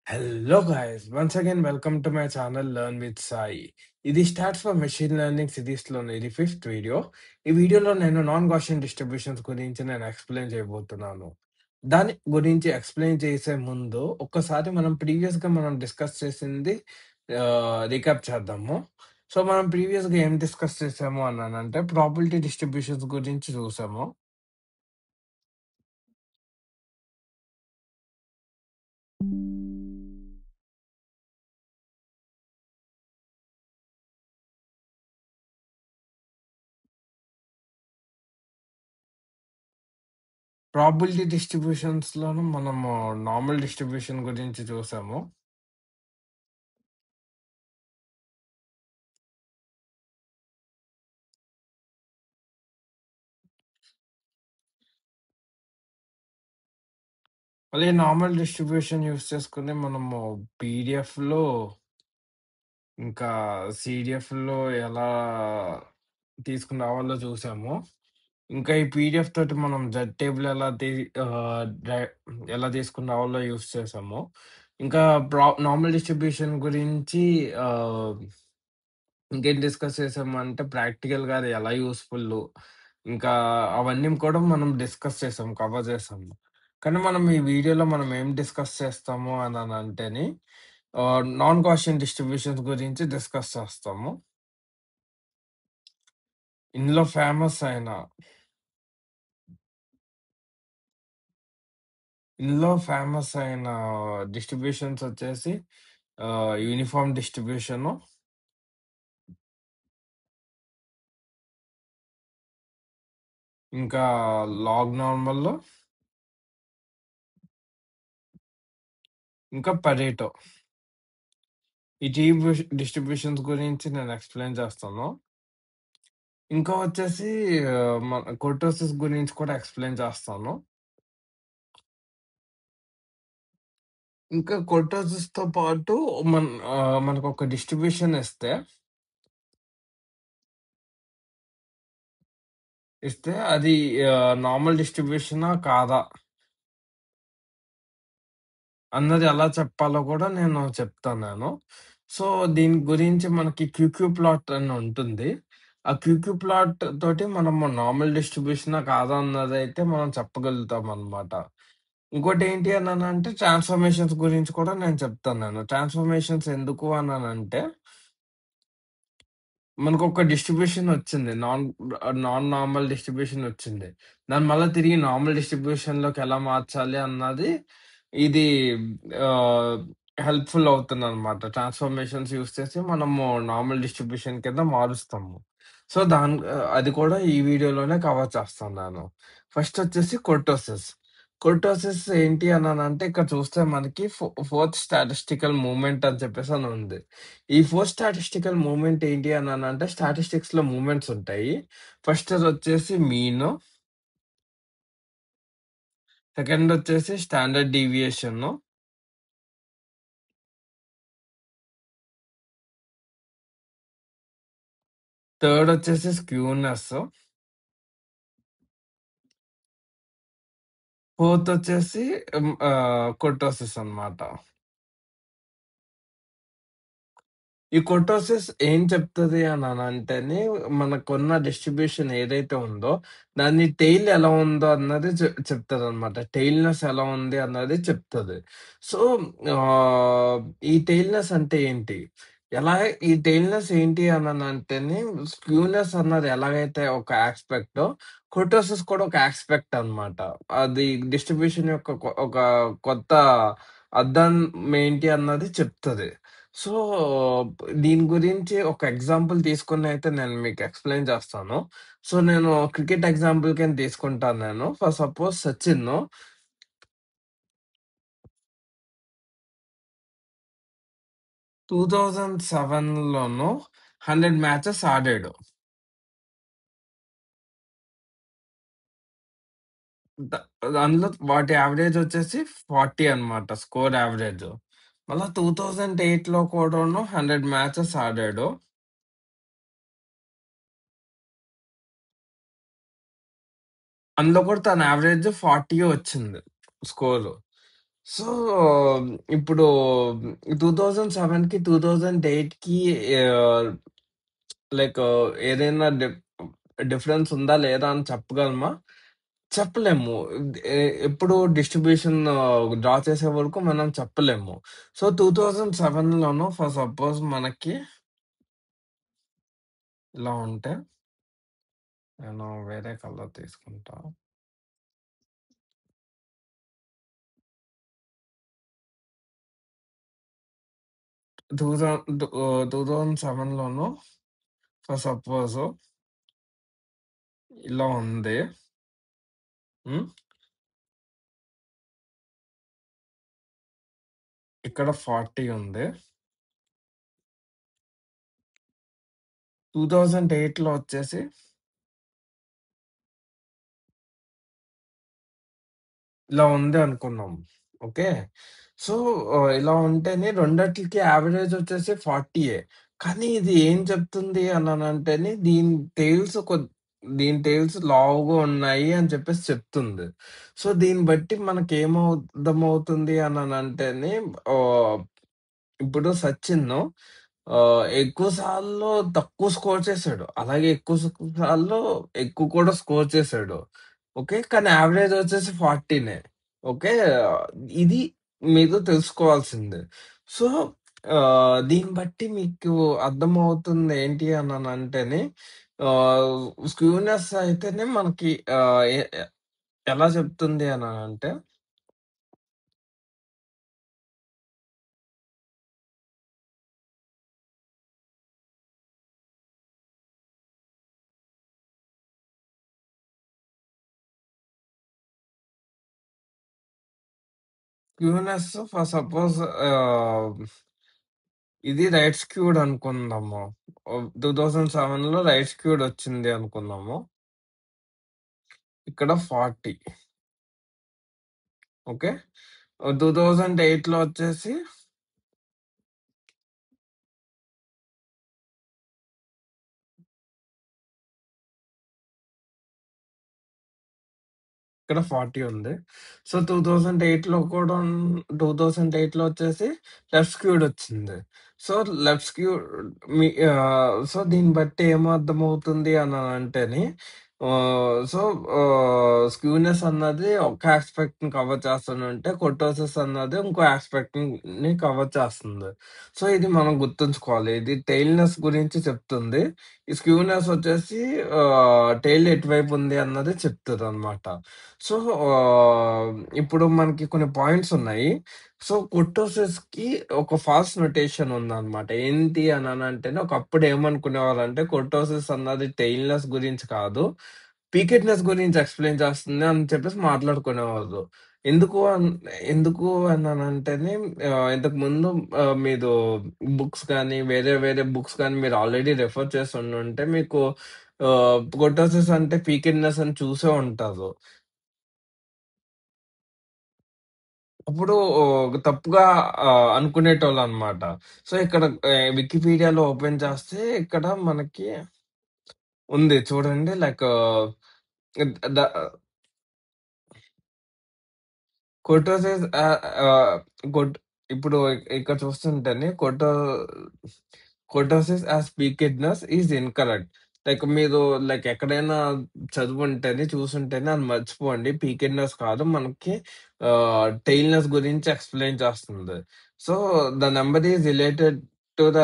Hello guys, once again welcome to my channel Learn with Sai. ఇది starts for machine learning సిరీస్‌లోని ఇది fifth video. ఈ వీడియోలో నేను non Gaussian distributions గురించి నేను ఎక్స్‌ప్లెయిన్ చేయబోతున్నాను. దాని గురించి ఎక్స్‌ప్లెయిన్ చేసే ముందు ఒక్కసారి మనం ప్రీవియస్‌గా మనం డిస్కస్ చేసింది రీక్యాప్ చేద్దాము. సో, మనం ప్రీవియస్‌గా ఏం డిస్కస్ చేసాము అన్నానంటే ప్రాబబిలిటీ డిస్ట్రిబ్యూషన్స్ గురించి చూసాము. ప్రాబబిలిటీ డిస్ట్రిబ్యూషన్స్‌లోను మనము నార్మల్ డిస్ట్రిబ్యూషన్ గురించి చూసాము. మళ్ళీ నార్మల్ డిస్ట్రిబ్యూషన్ యూజ్ చేసుకొని మనము పీడిఎఫ్‌లో, ఇంకా సీడీఎఫ్‌లో ఎలా తీసుకొని రావాలో చూసాము. ఇంకా ఈ పీడిఎఫ్ తోటి మనం జెడ్ టేబుల్ డై ఎలా తీసుకొని రావాలో యూజ్ చేసాము. ఇంకా నార్మల్ డిస్ట్రిబ్యూషన్ గురించి ఆహ్, ఇంకేం డిస్కస్ చేసామంటే ప్రాక్టికల్‌గా అది ఎలా యూజ్‌ఫుల్లు, ఇంకా అవన్నీ కూడా మనం డిస్కస్ చేసాం, కవర్ చేసాము. కానీ మనం ఈ వీడియోలో మనం ఏం డిస్కస్ చేస్తాము అననంటేని నాన్ గాషియన్ డిస్ట్రిబ్యూషన్స్ గురించి డిస్కస్ చేస్తాము. ఇందులో ఫేమస్ అయిన ఇందులో ఫేమస్ అయిన డిస్ట్రిబ్యూషన్స్ వచ్చేసి యూనిఫార్మ్ డిస్ట్రిబ్యూషను, ఇంకా లాగ్ నార్మల్, ఇంకా పరేటో. ఈ డిస్ట్రిబ్యూషన్స్ గురించి నేను ఎక్స్‌ప్లెయిన్ చేస్తాను. ఇంకా వచ్చేసి మన కుర్టోసిస్ గురించి కూడా ఎక్స్‌ప్లెయిన్ చేస్తాను. ఇంకా కుర్టోసిస్‌తో పాటు మనకొక డిస్ట్రిబ్యూషన్ ఇస్తే అది నార్మల్ డిస్ట్రిబ్యూషనా కాదా అన్నది ఎలా చెప్పాలో కూడా నేను చెప్తాను. సో, దీని గురించి మనకి క్యూక్యూ ప్లాట్ అని ఉంటుంది. ఆ క్యూక్యూ ప్లాట్ తోటి మనము నార్మల్ డిస్ట్రిబ్యూషనా కాదా అన్నదైతే మనం చెప్పగలుగుతామనమాట. ఇంకోటేంటి అననంటే ట్రాన్స్‌ఫర్మేషన్స్ గురించి కూడా నేను చెప్తాను. ట్రాన్స్‌ఫర్మేషన్స్ ఎందుకు అనంటే మనకొక డిస్ట్రిబ్యూషన్ వచ్చింది. నాన్ నార్మల్ డిస్ట్రిబ్యూషన్ వచ్చింది. దాన్ని మళ్ళా తిరిగి నార్మల్ డిస్ట్రిబ్యూషన్‌లోకి ఎలా మార్చాలి అన్నది ఇది ఆహ్, హెల్ప్‌ఫుల్ అవుతుందనమాట. ట్రాన్స్‌ఫర్మేషన్స్ యూజ్ చేసి మనము నార్మల్ డిస్ట్రిబ్యూషన్ కింద మారుస్తాము. సో, అది కూడా ఈ వీడియోలోనే కవర్ చేస్తున్నాను. ఫస్ట్ వచ్చేసి కుర్టోసిస్. కుర్టోసిస్ ఏంటి అననంటే ఇక్కడ చూస్తే మనకి ఫోర్త్ స్టాటిస్టికల్ మూవ్‌మెంట్ అని చెప్పేసని ఉంది. ఈ ఫోర్త్ స్టాటిస్టికల్ మూవ్‌మెంట్ ఏంటి అననంటే స్టాటిస్టిక్స్‌లో మూవ్‌మెంట్స్ ఉంటాయి. ఫస్టొచ్చేసి మీను, సెకండొచ్చేసి స్టాండర్డ్ డీవియేషను, థర్డొచ్చేసి స్క్యూనెస్, ఫోర్తొచ్చేసి కుర్టోసిస్ అన్నమాట. ఈ కుర్టోసిస్ ఏం చెప్తది అననంటేని, మనకున్న డిస్ట్రిబ్యూషన్ ఏదైతే ఉందో, దాని టెయిల్ ఎలా ఉందో అన్నది చెప్తదనమాట. టెయిల్‌నెస్ ఎలా ఉంది అన్నది చెప్తది. సో, ఆహ్, ఈ టెయిల్‌నెస్ అంటే ఏంటి? ఎలా ఈ టెయిల్‌నెస్ ఏంటి అననంటేని, స్క్యూనెస్ అన్నది ఎలాగైతే ఒక యాస్పెక్టో, కుర్టోసిస్ కూడా ఒక యాస్పెక్ట్ అనమాట. అది డిస్ట్రిబ్యూషన్ యొక్క ఒక కొత్త అర్థం ఏంటి అన్నది చెప్తది. సో, దీని గురించి ఒక ఎగ్జాంపుల్ తీసుకొనైతే నేను మీకు ఎక్స్‌ప్లెయిన్ చేస్తాను. సో, నేను క్రికెట్ ఎగ్జాంపుల్ కింద తీసుకుంటాను నేను. ఫర్ సపోజ్ 2007లోను 100 మ్యాచెస్ ఆడాడు. ద అందులో వాటి యావరేజ్ వచ్చేసి 40 అన్నమాట. Score average. మళ్ళా 2008లో కూడాను 100 మ్యాచెస్ ఆడాడు. అందులో కూడా తన యావరేజ్ 40 వచ్చింది స్కోరు. సో, ఇప్పుడు 2007కి, 2008కి ఆహ్, లైక్ ఏదైనా డిఫరెన్స్ ఉందా? లేదా? అని చెప్పగలమా? చెప్పలేము. ఎప్పుడు డిస్ట్రిబ్యూషన్ డ్రా చేసే వరకు మనం చెప్పలేము. సో, 2007లోను ఫర్ సపోజ్ మనకి ఇలా ఉంటే, నేను వేరే కలర్ తీసుకుంటా. 2007లోను ఫర్ సపోజ్ ఇలా ఉంది. హ్మ్. ఇక్కడ 40 ఉంది. 2008లో వచ్చేసి ఇలా ఉంది అనుకున్నాం. ఓకే. సో, ఇలా ఉంటేనే రెండిట్లికి యావరేజ్ వచ్చేసి 40యే. కానీ ఇది ఏం చెప్తుంది అననంటేనే దీని టెయిల్స్ లావుగా ఉన్నాయి అని చెప్పేసి చెప్తుంది. సో, దీన్ని బట్టి అర్థమవుతుంది అననంటేనే ఆహ్, ఇప్పుడు సచిన్ ఎక్కువ సార్లు తక్కువ స్కోర్ చేసాడు. అలాగే ఎక్కువ సార్లు ఎక్కువ కూడా స్కోర్ చేసాడు. ఓకే. కానీ యావరేజ్ వచ్చేసి 40నే. ఓకే. ఇది మీరు తెలుసుకోవాల్సింది. సో, దీన్ని బట్టి మీకు అర్థమవుతుంది ఏంటి అననంటేనే స్క్యూనెస్ అయితేనే మనకి ఆహ్, ఎ ఎ ఎలా చెప్తుంది అనంటే స్క్యూనెస్ ఫర్ సపోజ్ ఇది రైట్ స్క్యూడ్ అనుకుందాము. 2007లో రైట్ స్క్యూడ్ వచ్చింది అనుకుందాము. ఇక్కడ 40 ఓకే. 2008లో వచ్చేసి ఇక్కడ 40 ఉంది. సో, 2008లో వచ్చేసి లెఫ్ట్ స్క్యూడ్ వచ్చింది. సో, లెఫ్ట్ స్క్యూడ్ సో, దీన్ని బట్టి ఏమర్థమవుతుంది అనంటేని సో, స్క్యూనెస్ అన్నది ఒక యాస్పెక్ట్‌ని కవర్ చేస్తుంటే, కొర్టోసిస్ అన్నది ఇంకో యాస్పెక్ట్‌ని కవర్ చేస్తుంది. సో, ఇది మనం గుర్తుంచుకోవాలి. ఇది టెయిల్‌నెస్ గురించి చెప్తుంది. ఈ స్క్యూనెస్ వచ్చేసి టెయిల్ ఎటువైపు ఉంది అన్నది చెప్తదనమాట. సో, ఇప్పుడు మనకి కొన్ని పాయింట్స్ ఉన్నాయి. సో, కుర్టోసిస్‌కి ఒక ఫాల్స్ నొటేషన్ ఉందనమాట. ఏంటి అననంటేనే ఒకప్పుడు ఏమనుకునేవాళ్ళంటే కుర్టోసిస్ అన్నది టెయిల్‌నెస్ గురించి కాదు, పీకెడ్‌నెస్ గురించి ఎక్స్‌ప్లెయిన్ చేస్తుంది అని చెప్పేసి మాట్లాడుకునేవాళ్ళు. ఎందుకు అన్ ఎందుకు అనంటేనే ఇంతకుముందు మీరు బుక్స్ గాని, వేరే వేరే బుక్స్ గాని మీరు ఆల్రెడీ రిఫర్ చేసి ఉండుంటే మీకు కుర్టోసిస్ అంటే పీకెడ్‌నెస్ అని చూసే ఉంటారు. అప్పుడు తప్పుగా అనుకునేటోళ్ళనమాట. సో, ఇక్కడ వికీపీడియాలో ఓపెన్ చేస్తే ఇక్కడ మనకి ఉంది చూడండి. లైక్ ద కొర్టోసిస్ కొట్ ఇప్పుడు ఇక్కడ చూస్తుంటేనే కొర్టోసిస్ యాస్ పీకెడ్‌నెస్ ఈస్ ఇన్‌కరెక్ట్. లైక్ మీరు ఎక్కడైనా చదువుంటేనే, చూసుంటేనే అది మర్చిపోండి. పీకెడ్‌నెస్ కాదు. మనకి టెయిల్‌నెస్ గురించి ఎక్స్‌ప్లెయిన్ చేస్తుంది. So, the number is related to the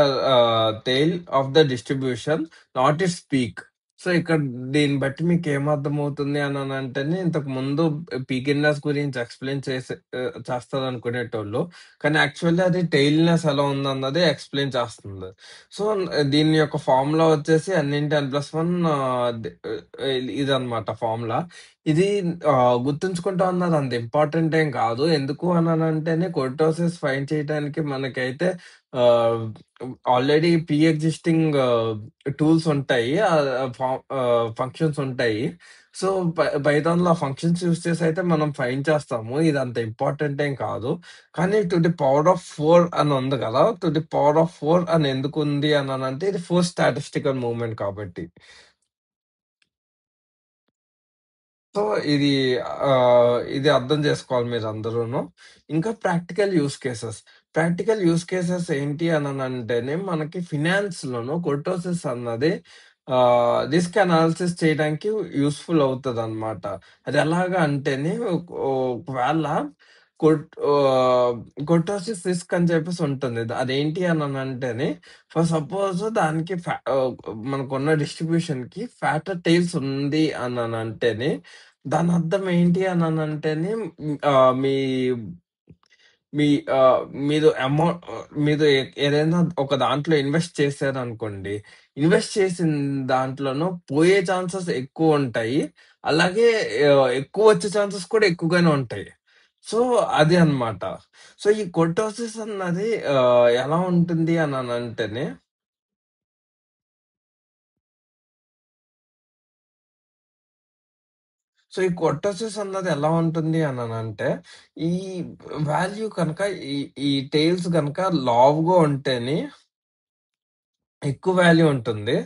tail of the distribution, not it's peak. So, ఇక్కడ దీన్ని బట్టి మీకేమర్థమవుతుంది అననంటేనే ఇంతకుముందు పీకిన్‌నెస్ గురించి ఎక్స్‌ప్లెయిన్ చేస్తదనుకునేటోళ్ళు. కానీ యాక్చువల్లీ అది టెయిల్‌నెస్ ఎలా ఉందన్నది ఎక్స్‌ప్లెయిన్ చేస్తుంది. సో, దీని యొక్క ఫార్ములా వచ్చేసి N/N+1 ఇదనమాట ఫార్ములా. ఇది గుర్తుంచుకుంటా అన్నది అంత ఇంపార్టెంట్ ఏం కాదు. ఎందుకు అననంటేనే కుర్టోసిస్ ఫైండ్ చేయడానికి మనకైతే ఆహ్, ఆల్రెడీ ప్రీ ఎగ్జిస్టింగ్ టూల్స్ ఉంటాయి. ఫంక్షన్స్ ఉంటాయి. సో, పైథాన్‌లో ఆ ఫంక్షన్స్ యూజ్ చేసైతే మనం ఫైండ్ చేస్తాము. ఇదంత ఇంపార్టెంట్ ఏం కాదు. కానీ టు ది పవర్ ఆఫ్ 4 అని ఉంది కదా! టు ది పవర్ ఆఫ్ 4 అని ఎందుకుంది అననంటే ఇది 4 స్టాటిస్టికల్ మూవ్‌మెంట్ కాబట్టి. సో, ఇది ఇది అర్థం జేసుకోవాలి మీరందరూను. ఇంకా practical use cases. Practical use cases ఏంటి అననంటేనే మనకి ఫినాన్స్‌లోను కుర్టోసిస్ అన్నది రిస్క్ అనాలిసిస్ చేయడానికి యూజ్‌ఫుల్ అవుతదనమాట. అదెలాగా అంటేనే ఒకవేళ కుర్టోసిస్ రిస్క్ అని చెప్పేసి ఉంటుంది. అదేంటి అననంటేనే ఫర్ సపోజ్ దానికి మనకున్న డిస్ట్రిబ్యూషన్‌కి ఫ్యాటర్ టెయిల్స్ ఉంది అననంటేనే దానర్థం ఏంటి అననంటేనే మీ మీ మీరు ఏదైనా ఒక దాంట్లో ఇన్వెస్ట్ చేశారనుకోండి. ఇన్వెస్ట్ చేసిన దాంట్లోనూ పోయే ఛాన్సెస్ ఎక్కువుంటాయి. అలాగే ఎక్కువొచ్చే ఛాన్సెస్ కూడా ఎక్కువగానే ఉంటాయి. సో, అది అన్నమాట. సో, ఈ కొర్టోసిస్ అన్నది ఎలా ఉంటుంది అననంటేనే సో, ఈ కొర్టోసిస్ అన్నది ఎలా ఉంటుంది అననంటే, ఈ వాల్యూ కనుక ఈ ఈ టెయిల్స్ గనక లావుగా ఉంటేని ఎక్కువ వాల్యూ ఉంటుంది.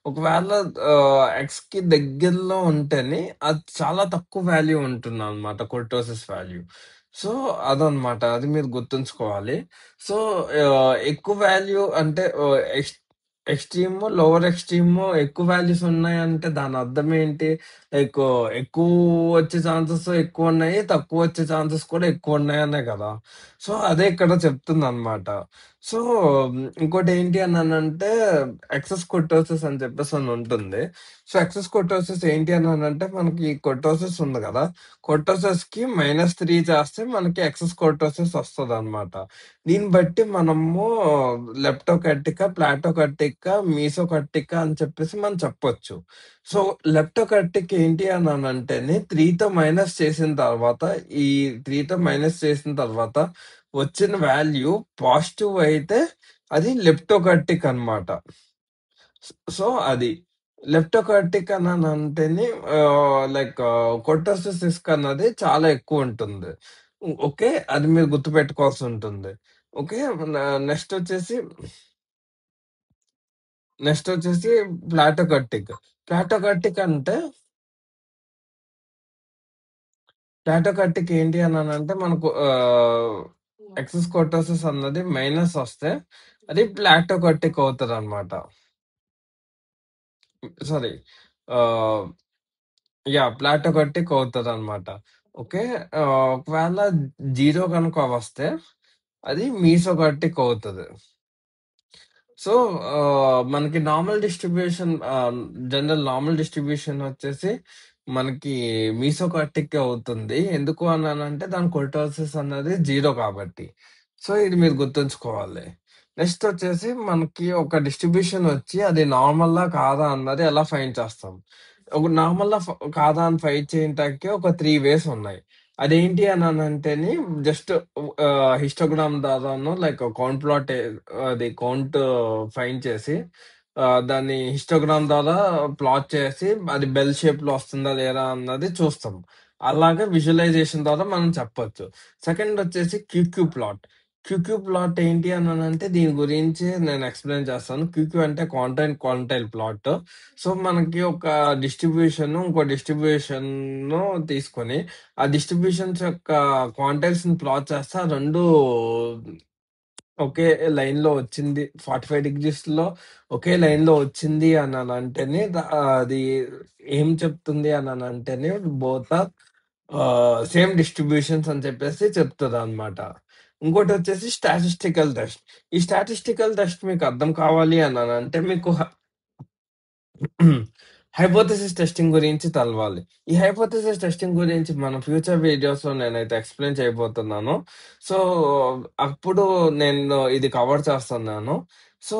ఒకవేళ ఎక్స్‌కి దగ్గరలో ఉంటేనే అది చాలా తక్కువ వాల్యూ ఉంటుందనమాట కుర్టోసిస్ వాల్యూ. సో, అదనమాట. అది మీరు గుర్తుంచుకోవాలి. సో, ఎక్కువ వాల్యూ అంటే ఎక్స్‌ట్రీమ్, లోవర్ ఎక్స్‌ట్రీమ్ ఎక్కువ వాల్యూస్ ఉన్నాయంటే దాని అర్థం ఏంటి? లైక్ ఎక్కువ వచ్చే ఛాన్సెస్ ఎక్కువున్నాయి. తక్కువ వచ్చే ఛాన్సెస్ కూడా ఎక్కువున్నాయనే కదా! సో, అదే ఇక్కడ చెప్తుందనమాట. సో, ఇంకోటేంటి అననంటే ఎక్సెస్ కొర్టోసిస్ అని చెప్పేసని ఉంటుంది. సో, ఎక్సెస్ కొర్టోసిస్ ఏంటి అననంటే మనకి కొర్టోసిస్ ఉంది గదా! కొర్టోసిస్‌కి -3 చేస్తే మనకి ఎక్సెస్ కొర్టోసిస్ వస్తదనమాట. దీన్ని బట్టి మనము లెప్టోకర్టికా, ప్లాటోకర్టికా, మీసోకర్టికా అని చెప్పేసి మనం చెప్పొచ్చు. సో, లెప్టోకర్టిక్ ఏంటి అననంటేనే 3తో మైనస్ చేసిన తర్వాత ఈ 3తో మైనస్ చేసిన తర్వాత వచ్చిన వాల్యూ పాజిటివ్ అయితే అది లెప్టోకర్టిక్ అన్నమాట. సో, అది. లెప్టోకర్టిక్ అననంటేనే లైక్ కొర్టోసిస్ రిస్క్ అన్నది చాలా ఎక్కువుంటుంది. ఓకే. అది మీరు గుర్తుపెట్టుకోవాల్సుంటుంది. ఓకే. న నెక్స్టొచ్చేసి నెక్స్టొచ్చేసి ప్లాటోకర్టిక్. ప్లాటోకర్టిక్ అంటే ప్లాటోకర్టిక్ ఏంటి అననంటే మనకు ఎక్సెస్ కొర్టోసిస్ అన్నది మైనస్ ఒస్తే అది ప్లాటోకర్టిక్ అవుతదనమాట. సారీ. ఆహ్, ప్లాటోకర్టిక్ అవుతదనమాట. ఓకే. ఒకవేళ 0 గనుక వస్తే అది మీసోకర్టిక్ అవుతది. సో, మనకి జనరల్ నార్మల్ డిస్ట్రిబ్యూషన్ వచ్చేసి మనకి మీసోకార్టికే అవుతుంది. ఎందుకు అన్నానంటే దాని కుర్టోసిస్ అన్నది 0 కాబట్టి. సో, ఇది మీరు గుర్తుంచుకోవాలి. నెక్స్ట్ వచ్చేసి మనకి ఒక డిస్ట్రిబ్యూషన్ వచ్చి అది నార్మల్‌లా కాదా అన్నది ఎలా ఫైండ్ చేస్తాం. ఒక నార్మల్‌లా కాదా అని ఫైండ్ చేయటానికి ఒక 3 వేస్ ఉన్నాయి. అదేంటి అననంటేని జస్ట్ హిస్టోగ్రామ్ ద్వారానో లైక్ కౌంట్ ప్లాట్ అది కౌంట్ ఫైండ్ చేసి దాన్ని హిస్టోగ్రామ్ ద్వారా ప్లాట్ చేసి అది బెల్ షేప్‌లో వస్తుందా లేదా అన్నది చూస్తాం. అలాగే విజువలైజేషన్ ద్వారా మనం చెప్పొచ్చు. సెకండ్ వచ్చేసి క్యూక్యూ ప్లాట్. క్యూక్యూ ప్లాట్ ఏంటి అననంటే దీని గురించి నేను ఎక్స్‌ప్లెయిన్ చేస్తాను. క్యూక్యూ అంటే క్వాంటైల్ క్వాంటైల్ ప్లాట్. సో, మనకి ఒక ఇంకో డిస్ట్రిబ్యూషన్‌ను తీసుకొని ఆ డిస్ట్రిబ్యూషన్స్ యొక్క క్వాంటైల్స్‌ని ప్లాట్ చేస్తే ఆ 2 ఒకే లైన్‌లో వచ్చింది. 45 డిగ్రీస్‌లో ఒకే లైన్‌లో వచ్చింది అననంటేనే అది ఏం చెప్తుంది అననంటేనే బోత్ ఆర్ సేమ్ డిస్ట్రిబ్యూషన్స్ అని చెప్పేసి చెప్తదనమాట. ఇంకోటొచ్చేసి స్టాటిస్టికల్ టెస్ట్. ఈ స్టాటిస్టికల్ టెస్ట్ మీకు అర్థం కావాలి అననంటే మీకు హైపోథెసిస్ టెస్టింగ్ గురించి తెలవాలి. ఈ హైపోథెసిస్ టెస్టింగ్ గురించి మన ఫ్యూచర్ వీడియోస్‌లో నేనైతే ఎక్స్‌ప్లెయిన్ చేయబోతున్నాను. సో, అప్పుడు నేను ఇది కవర్ చేస్తున్నాను. సో,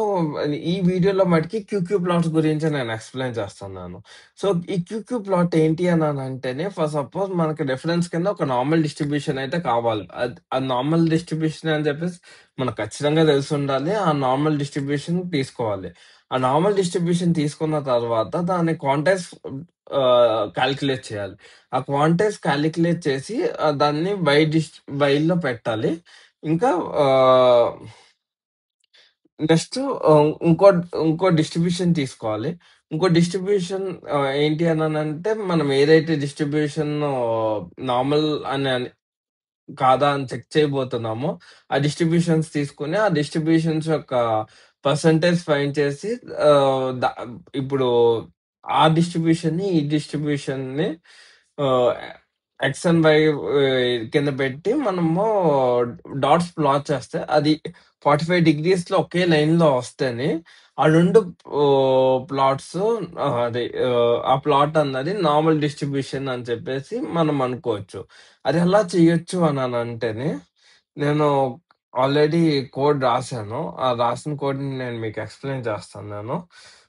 ఈ వీడియోలో మటికి క్యూక్యూ ప్లాట్స్ గురించి నేను ఎక్స్‌ప్లెయిన్ చేస్తున్నాను. సో, ఈ క్యూక్యూ ప్లాట్ ఏంటి అననంటేనే ఫర్ సపోజ్ మనకి రిఫరెన్స్ కింద ఒక నార్మల్ డిస్ట్రిబ్యూషన్ అయితే కావాలి. ఆ నార్మల్ డిస్ట్రిబ్యూషన్ అని చెప్పేసి మనకు ఖచ్చితంగా తెలిసుండాలి. ఆ నార్మల్ డిస్ట్రిబ్యూషన్ తీసుకోవాలి. ఆ నార్మల్ డిస్ట్రిబ్యూషన్ తీసుకున్న తర్వాత దాన్ని క్వాంటైజ్ కాలిక్యులేట్ చేయాలి. ఆ క్వాంటైజ్ కాలిక్యులేట్ చేసి దాన్ని వైల్‌లో పెట్టాలి. ఇంకా ఆహ్, నెక్స్ట్ ఇంకో డిస్ట్రిబ్యూషన్ తీసుకోవాలి. ఇంకో డిస్ట్రిబ్యూషన్ ఏంటి అనంటే మనం ఏదైతే డిస్ట్రిబ్యూషన్ నార్మల్ అని కాదా అని చెక్ చేయబోతున్నామో, ఆ డిస్ట్రిబ్యూషన్స్ తీసుకొని, ఆ డిస్ట్రిబ్యూషన్స్ యొక్క పర్సెంటేజ్ ఫైండ్ చేసి ఆహ్, ద ఇప్పుడు ఆ డిస్ట్రిబ్యూషన్‌ని, ఈ డిస్ట్రిబ్యూషన్‌ని ఆహ్, ఎక్స్ అండ్ వై కింద పెట్టి మనము డాట్స్ ప్లాట్ చేస్తే అది 45 డిగ్రీస్‌లో ఒకే లైన్‌లో వస్తేనే ఆ 2 ప్లాట్స్ ఆ ప్లాట్ అన్నది నార్మల్ డిస్ట్రిబ్యూషన్ అని చెప్పేసి మనం అనుకోవచ్చు. అది ఎలా చేయొచ్చు అనంటేనే, నేను ఆల్రెడీ కోడ్ రాసాను. ఆ రాసిన కోడ్‌ని నేను మీకు ఎక్స్‌ప్లెయిన్ చేస్తాను నేను.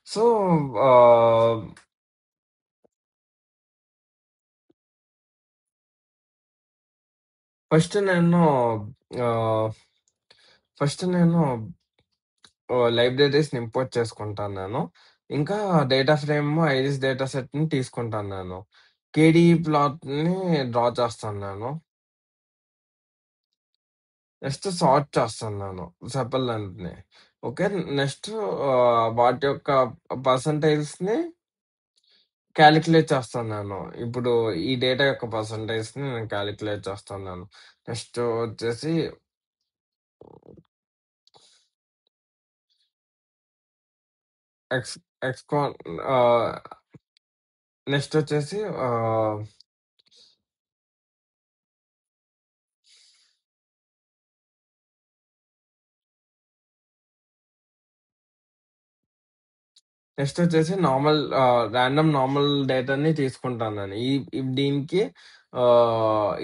సో, ఆహ్, ఫస్ట్ నేను ఆహ్, ఫస్ట్ నేను లైబ్రరీస్‌ని ఇంపోర్ట్ చేసుకుంటాను నేను. ఇంకా డేటా ఫ్రేమ్, ఐరిస్ డేటా సెట్‌ని తీసుకుంటాను నేను. కేడీఈ ప్లాట్‌ని డ్రా చేస్తాను నేను. నెక్స్ట్ సార్ట్ చేస్తాను నేను సెపల్ లెంగ్త్‌ని. ఓకే. నెక్స్ట్ వాటి యొక్క పర్సెంటేజ్‌ని కాలిక్యులేట్ చేస్తాను నేను. ఇప్పుడు ఈ డేటా యొక్క పర్సెంటేజ్‌ని నేను కాలిక్యులేట్ చేస్తాను నేను. నెక్స్ట్ వచ్చేసి ఎక్స్ ఎక్స్‌కాన్ ఆహ్, నెక్స్ట్ వచ్చేసి నెక్స్ట్ వచ్చేసి రాండమ్ నార్మల్ డేటాని తీసుకుంటాను నేను. దీనికి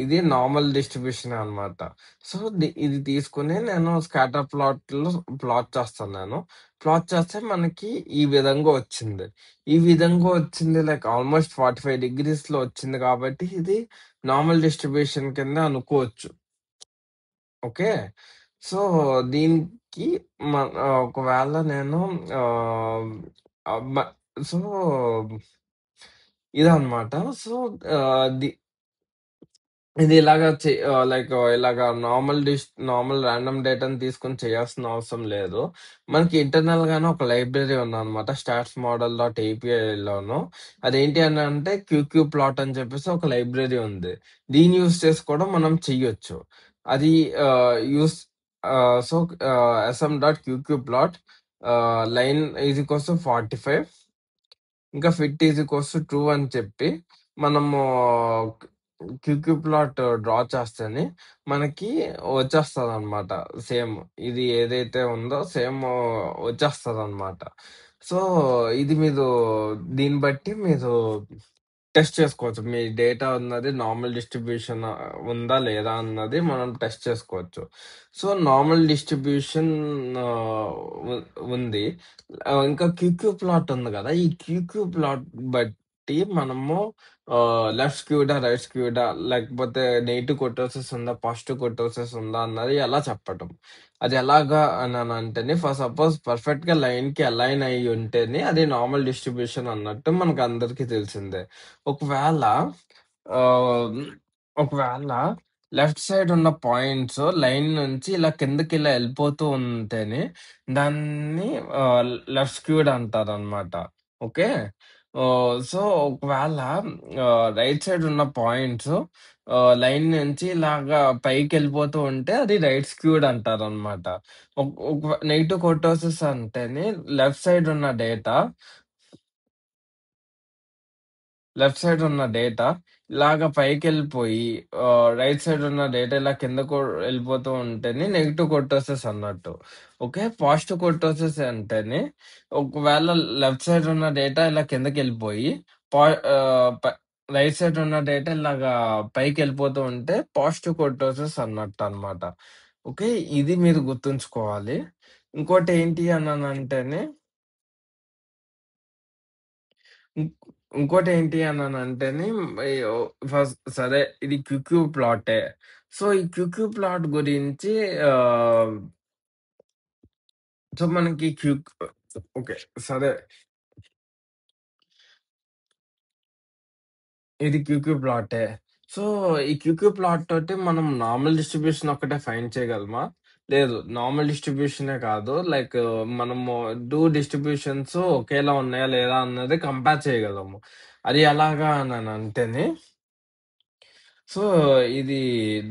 ఇది నార్మల్ డిస్ట్రిబ్యూషనే అన్నమాట. సో, ఇది తీసుకొని నేను స్కాటర్ ప్లాట్‌లో ప్లాట్ చేస్తాను నేను. ప్లాట్ చేస్తే మనకి ఈ విధంగా వచ్చింది. ఈ విధంగా వచ్చింది లైక్ ఆల్‌మోస్ట్ 45 డిగ్రీస్‌లో వచ్చింది కాబట్టి ఇది నార్మల్ డిస్ట్రిబ్యూషన్ కింద అనుకోవచ్చు. ఓకే. సో, దీనికి ఒకవేళ నేను ఆహ్, ఆహ్, మ సో, ఇదనమాట. సో, ఆహ్, ది ఇది ఇలాగా నార్మల్ రాండమ్ డేటాని తీసుకొని చేయాల్సిన అవసరం లేదు. మనకి ఇంటర్నల్‌గానే ఒక లైబ్రరీ ఉందనమాట. స్టాట్స్ మోడల్ డాట్ ఏపీఐలోను. అదేంటి అనంటే క్యూక్యూ ప్లాట్ అని చెప్పేసి ఒక లైబ్రరీ ఉంది. దీన్ని యూజ్ చేసి కూడా మనం చెయ్యొచ్చు. అది ah, use so, SM dot QQ plot line is equals to 45 ఇంకా fit is equals to true అని చెప్పి మనము క్యూక్యూ ప్లాట్ డ్రా చేస్తేనే మనకి వచ్చేస్తదనమాట. సేమ్ ఇది ఏదైతే ఉందో సేమ్ వచ్చేస్తదనమాట. సో, ఇది దీన్ని బట్టి మీరు టెస్ట్ చేసుకోవచ్చు. మీ డేటా అన్నది నార్మల్ డిస్ట్రిబ్యూషన్ ఉందా? లేదా? అన్నది మనం టెస్ట్ చేసుకోవచ్చు. సో, నార్మల్ డిస్ట్రిబ్యూషన్ ఆహ్, ఉ ఉంది. ఇంకా క్యూక్యూ ప్లాట్ ఉంది గదా! ఈ క్యూక్యూ ప్లాట్ బట్టి మనము లెఫ్ట్ స్క్యూడా, రైట్ స్క్యూడా లేకపోతే నెగెటివ్ కుర్టోసిస్ ఉందా? పాజిటివ్ కుర్టోసిస్ ఉందా? అన్నది ఎలా చెప్పటం. అది ఎలాగా అనంటేనే సపోజ్ పర్ఫెక్ట్‌గా లైన్‌కి అలైన్ అయ్యి ఉంటేనే అది నార్మల్ డిస్ట్రిబ్యూషన్ అన్నట్టు మనకందరికీ తెలిసిందే. ఒకవేళ ఆహ్, ఒకవేళ లెఫ్ట్ సైడ్ ఉన్న పాయింట్స్ లైన్ నుంచి ఇలా కిందకి ఎళ్ళిపోతూ ఉంటేనే దాన్ని లెఫ్ట్ స్క్యూడ్ అంటారనమాట. ఓకే. సో, ఒకవేళ రైట్ సైడ్ ఉన్న పాయింట్స్ లైన్ నుంచి ఇలాగా పైకెళ్ళిపోతూ ఉంటే అది రైట్ స్క్యూడ్ అంటారనమాట. ఒక నెగెటివ్ కుర్టోసిస్ అంటేనే లెఫ్ట్ సైడ్ ఉన్న డేటా లెఫ్ట్ సైడ్ ఉన్న డేటా ఇలాగ పైకెళ్ళిపోయి రైట్ సైడ్ ఉన్న డేటా ఇలా కిందకు వెళ్ళిపోతూ ఉంటేనే నెగెటివ్ కుర్టోసిస్ అన్నట్టు. ఓకే. పాజిటివ్ కుర్టోసిస్ అంటేనే ఒకవేళ లెఫ్ట్ సైడ్ ఉన్న డేటా ఇలా కిందకెళ్ళిపోయి పా ఆహ్, ప రైట్ సైడ్ ఉన్న డేటా ఇలాగా పైకెళ్ళిపోతూ ఉంటే పాజిటివ్ కుర్టోసిస్ అన్నట్టనమాట. ఓకే. ఇది మీరు గుర్తుంచుకోవాలి. ఇంకోటేంటి అననంటేనే ఇం ఇంకోటేంటి అననంటేనే అయ్యో! సరే ఇది క్యూక్యూ ప్లాటే. సో, ఈ క్యూక్యూ ప్లాట్ గురించి ఆహ్, సో, మనకి ఓకే. సరే. ఇది క్యూక్యూ ప్లాటే. సో, ఈ క్యూక్యూ ప్లాట్ తోటి మనం నార్మల్ డిస్ట్రిబ్యూషన్ ఒక్కటే ఫైండ్ చేయగలమా? లేదు. నార్మల్ డిస్ట్రిబ్యూషనే కాదు. లైక్ మనము 2 డిస్ట్రిబ్యూషన్స్ ఒకేలా ఉన్నాయా లేదా అన్నది కంపేర్ చేయగలము. అది ఎలాగా అననంటేనే సో, ఇది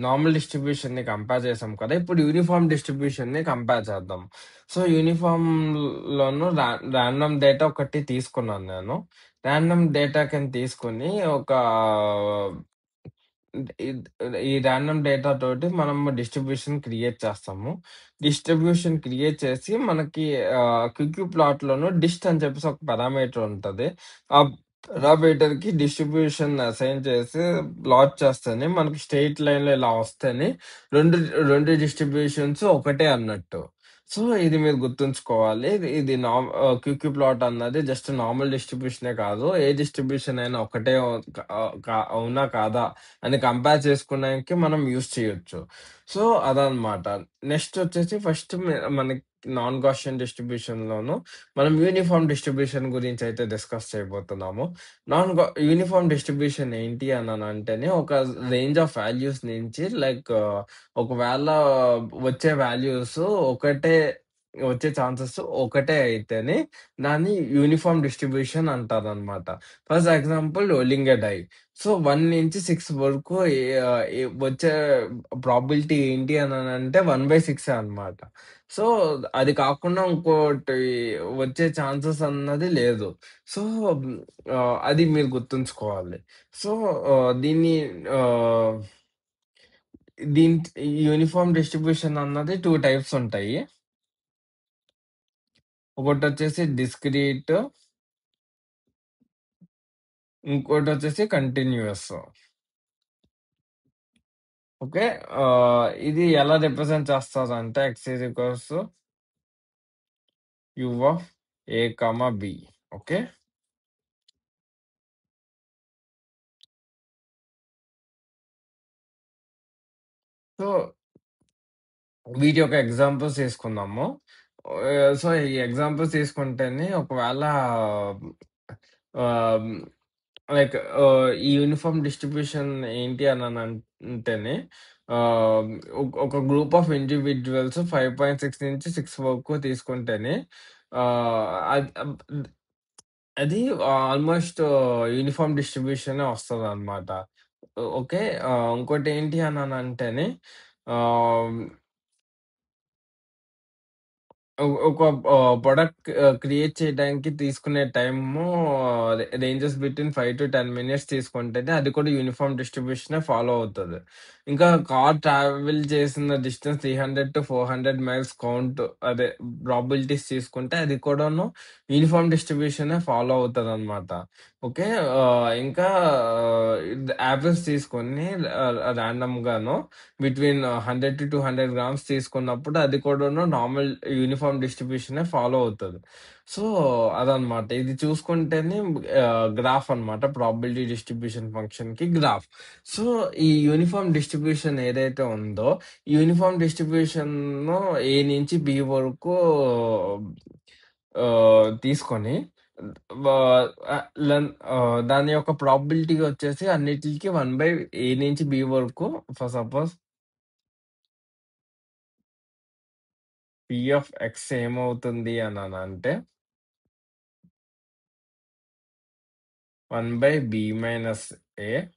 నార్మల్ డిస్ట్రిబ్యూషన్‌ని కంపేర్ చేసాం కదా! ఇప్పుడు యూనిఫార్మ్ డిస్ట్రిబ్యూషన్‌ని కంపేర్ చేద్దాం. సో, యూనిఫార్మ్‌లోను రాండమ్ డేటా ఒకటి తీసుకున్నాను నేను. రాండమ్ డేటా కింద తీసుకొని ఒక ఇద్ ఈ రాండమ్ డేటా తోటి మనం డిస్ట్రిబ్యూషన్ క్రియేట్ చేస్తాము. డిస్ట్రిబ్యూషన్ క్రియేట్ చేసి మనకి క్యూక్యూ ప్లాట్‌లోను డిస్ట్ అని చెప్పేసి ఒక పారామీటర్ ఉంటది. ఆ పారామీటర్‌కి డిస్ట్రిబ్యూషన్ అసైన్ చేసి ప్లాట్ చేస్తేనే మనకి స్ట్రెయిట్ లైన్‌లో ఇలా వస్తేనే 2, 2 డిస్ట్రిబ్యూషన్స్ ఒకటే అన్నట్టు. సో, ఇది మీరు గుర్తుంచుకోవాలి. ఇది క్యూక్యూ ప్లాట్ అన్నది జస్ట్ నార్మల్ డిస్ట్రిబ్యూషనే కాదు. ఏ డిస్ట్రిబ్యూషన్ అయినా ఒకటే అవునా? కాదా? అని కంపేర్ చేసుకోవడానికి మనం యూజ్ చేయొచ్చు. సో, అదనమాట. నెక్స్ట్ వచ్చేసి ఫస్ట్ మనకి నాన్ గాస్సియన్ డిస్ట్రిబ్యూషన్‌లోను మనం యూనిఫార్మ్ డిస్ట్రిబ్యూషన్ గురించయితే డిస్కస్ చేయబోతున్నాము. యూనిఫార్మ్ డిస్ట్రిబ్యూషన్ ఏంటి అననంటేనే ఒక రేంజ్ ఆఫ్ వాల్యూస్ నుంచి లైక్ ఒకవేళ వచ్చే వాల్యూస్ ఒకటే వచ్చే ఛాన్సెస్ ఒకటే అయితేనే దాన్ని యూనిఫార్మ్ డిస్ట్రిబ్యూషన్ అంటారనమాట. For example rolling a die. So, 1-6 వరకు వచ్చే ప్రాబబిలిటీ ఏంటి అననంటే 1/6 అనమాట. సో, అది కాకుండా ఇంకోటి వచ్చే ఛాన్సెస్ అన్నది లేదు. సో, అది మీరు గుర్తుంచుకోవాలి. సో, దీన్ని ఆహ్, దీన్ యూనిఫార్మ్ డిస్ట్రిబ్యూషన్ అన్నది 2 టైప్స్ ఉంటాయి. ఒకటొచ్చేసి డిస్క్రీట్, ఇంకోటొచ్చేసి కంటిన్యూయస్. ఓకే. ఇది ఎలా రిప్రజెంట్ చేస్తదంటే x is equals to U of A, B. Okay. So, వీటి యొక్క ఎగ్జాంపుల్స్ తీసుకుందాము. సో, ఈ ఎగ్జాంపుల్స్ తీసుకుంటేనే ఒకవేళ ఆహ్, లైక్ ఈ యూనిఫార్మ్ డిస్ట్రిబ్యూషన్ ఏంటి అంటేనే ఆహ్, ఒక గ్రూప్ ఆఫ్ ఇండివిడ్యుయల్స్ 5.6 నుంచి 6 వరకు తీసుకుంటేనే ఆహ్, అద్ అబ్ అది ఆల్‌మోస్ట్ యూనిఫార్మ్ డిస్ట్రిబ్యూషనే వస్తదనమాట. ఓకే. ఇంకోటేంటి అననంటేనే ఆహ్ ఒక ప్రొడక్ట్ క్రియేట్ చేయడానికి తీసుకునే టైము రేంజెస్ బిట్వీన్ 5-10 మినిట్స్ తీసుకుంటేనే అది కూడా యూనిఫార్మ్ డిస్ట్రిబ్యూషనే ఫాలో అవుతది. ఇంకా కార్ ట్రావెల్ చేసిన డిస్టెన్స్ 300-400 మైల్స్ కౌంట్ అదే ప్రాబబిలిటీస్ తీసుకుంటే అది కూడాను యూనిఫార్మ్ డిస్ట్రిబ్యూషనే ఫాలో అవుతదనమాట. ఓకే. ఇంకా యాపిల్స్ తీసుకొని రాండమ్‌గాను బిట్వీన్ 100-200 గ్రామ్స్ తీసుకున్నప్పుడు అది కూడాను నార్మల్ యూనిఫార్మ్ డిస్ట్రిబ్యూషనే ఫాలో అవుతది. సో, అదనమాట. ఇది చూసుకుంటేనే గ్రాఫ్ అనమాట. ప్రాబబిలిటీ డిస్ట్రిబ్యూషన్ ఫంక్షన్‌కి గ్రాఫ్. సో, ఈ యూనిఫార్మ్ డిస్ట్రిబ్యూషన్ ఏదైతే ఉందో, ఈ యూనిఫార్మ్ డిస్ట్రిబ్యూషన్‌ను ఏ నుంచి బి వరకు తీసుకొని వా దాని యొక్క ప్రాబబిలిటీ వచ్చేసి అన్నిట్లికి 1/ఏ నుంచి బి వరకు for suppose P of X ఏమవుతుంది అననంటే 1/b - a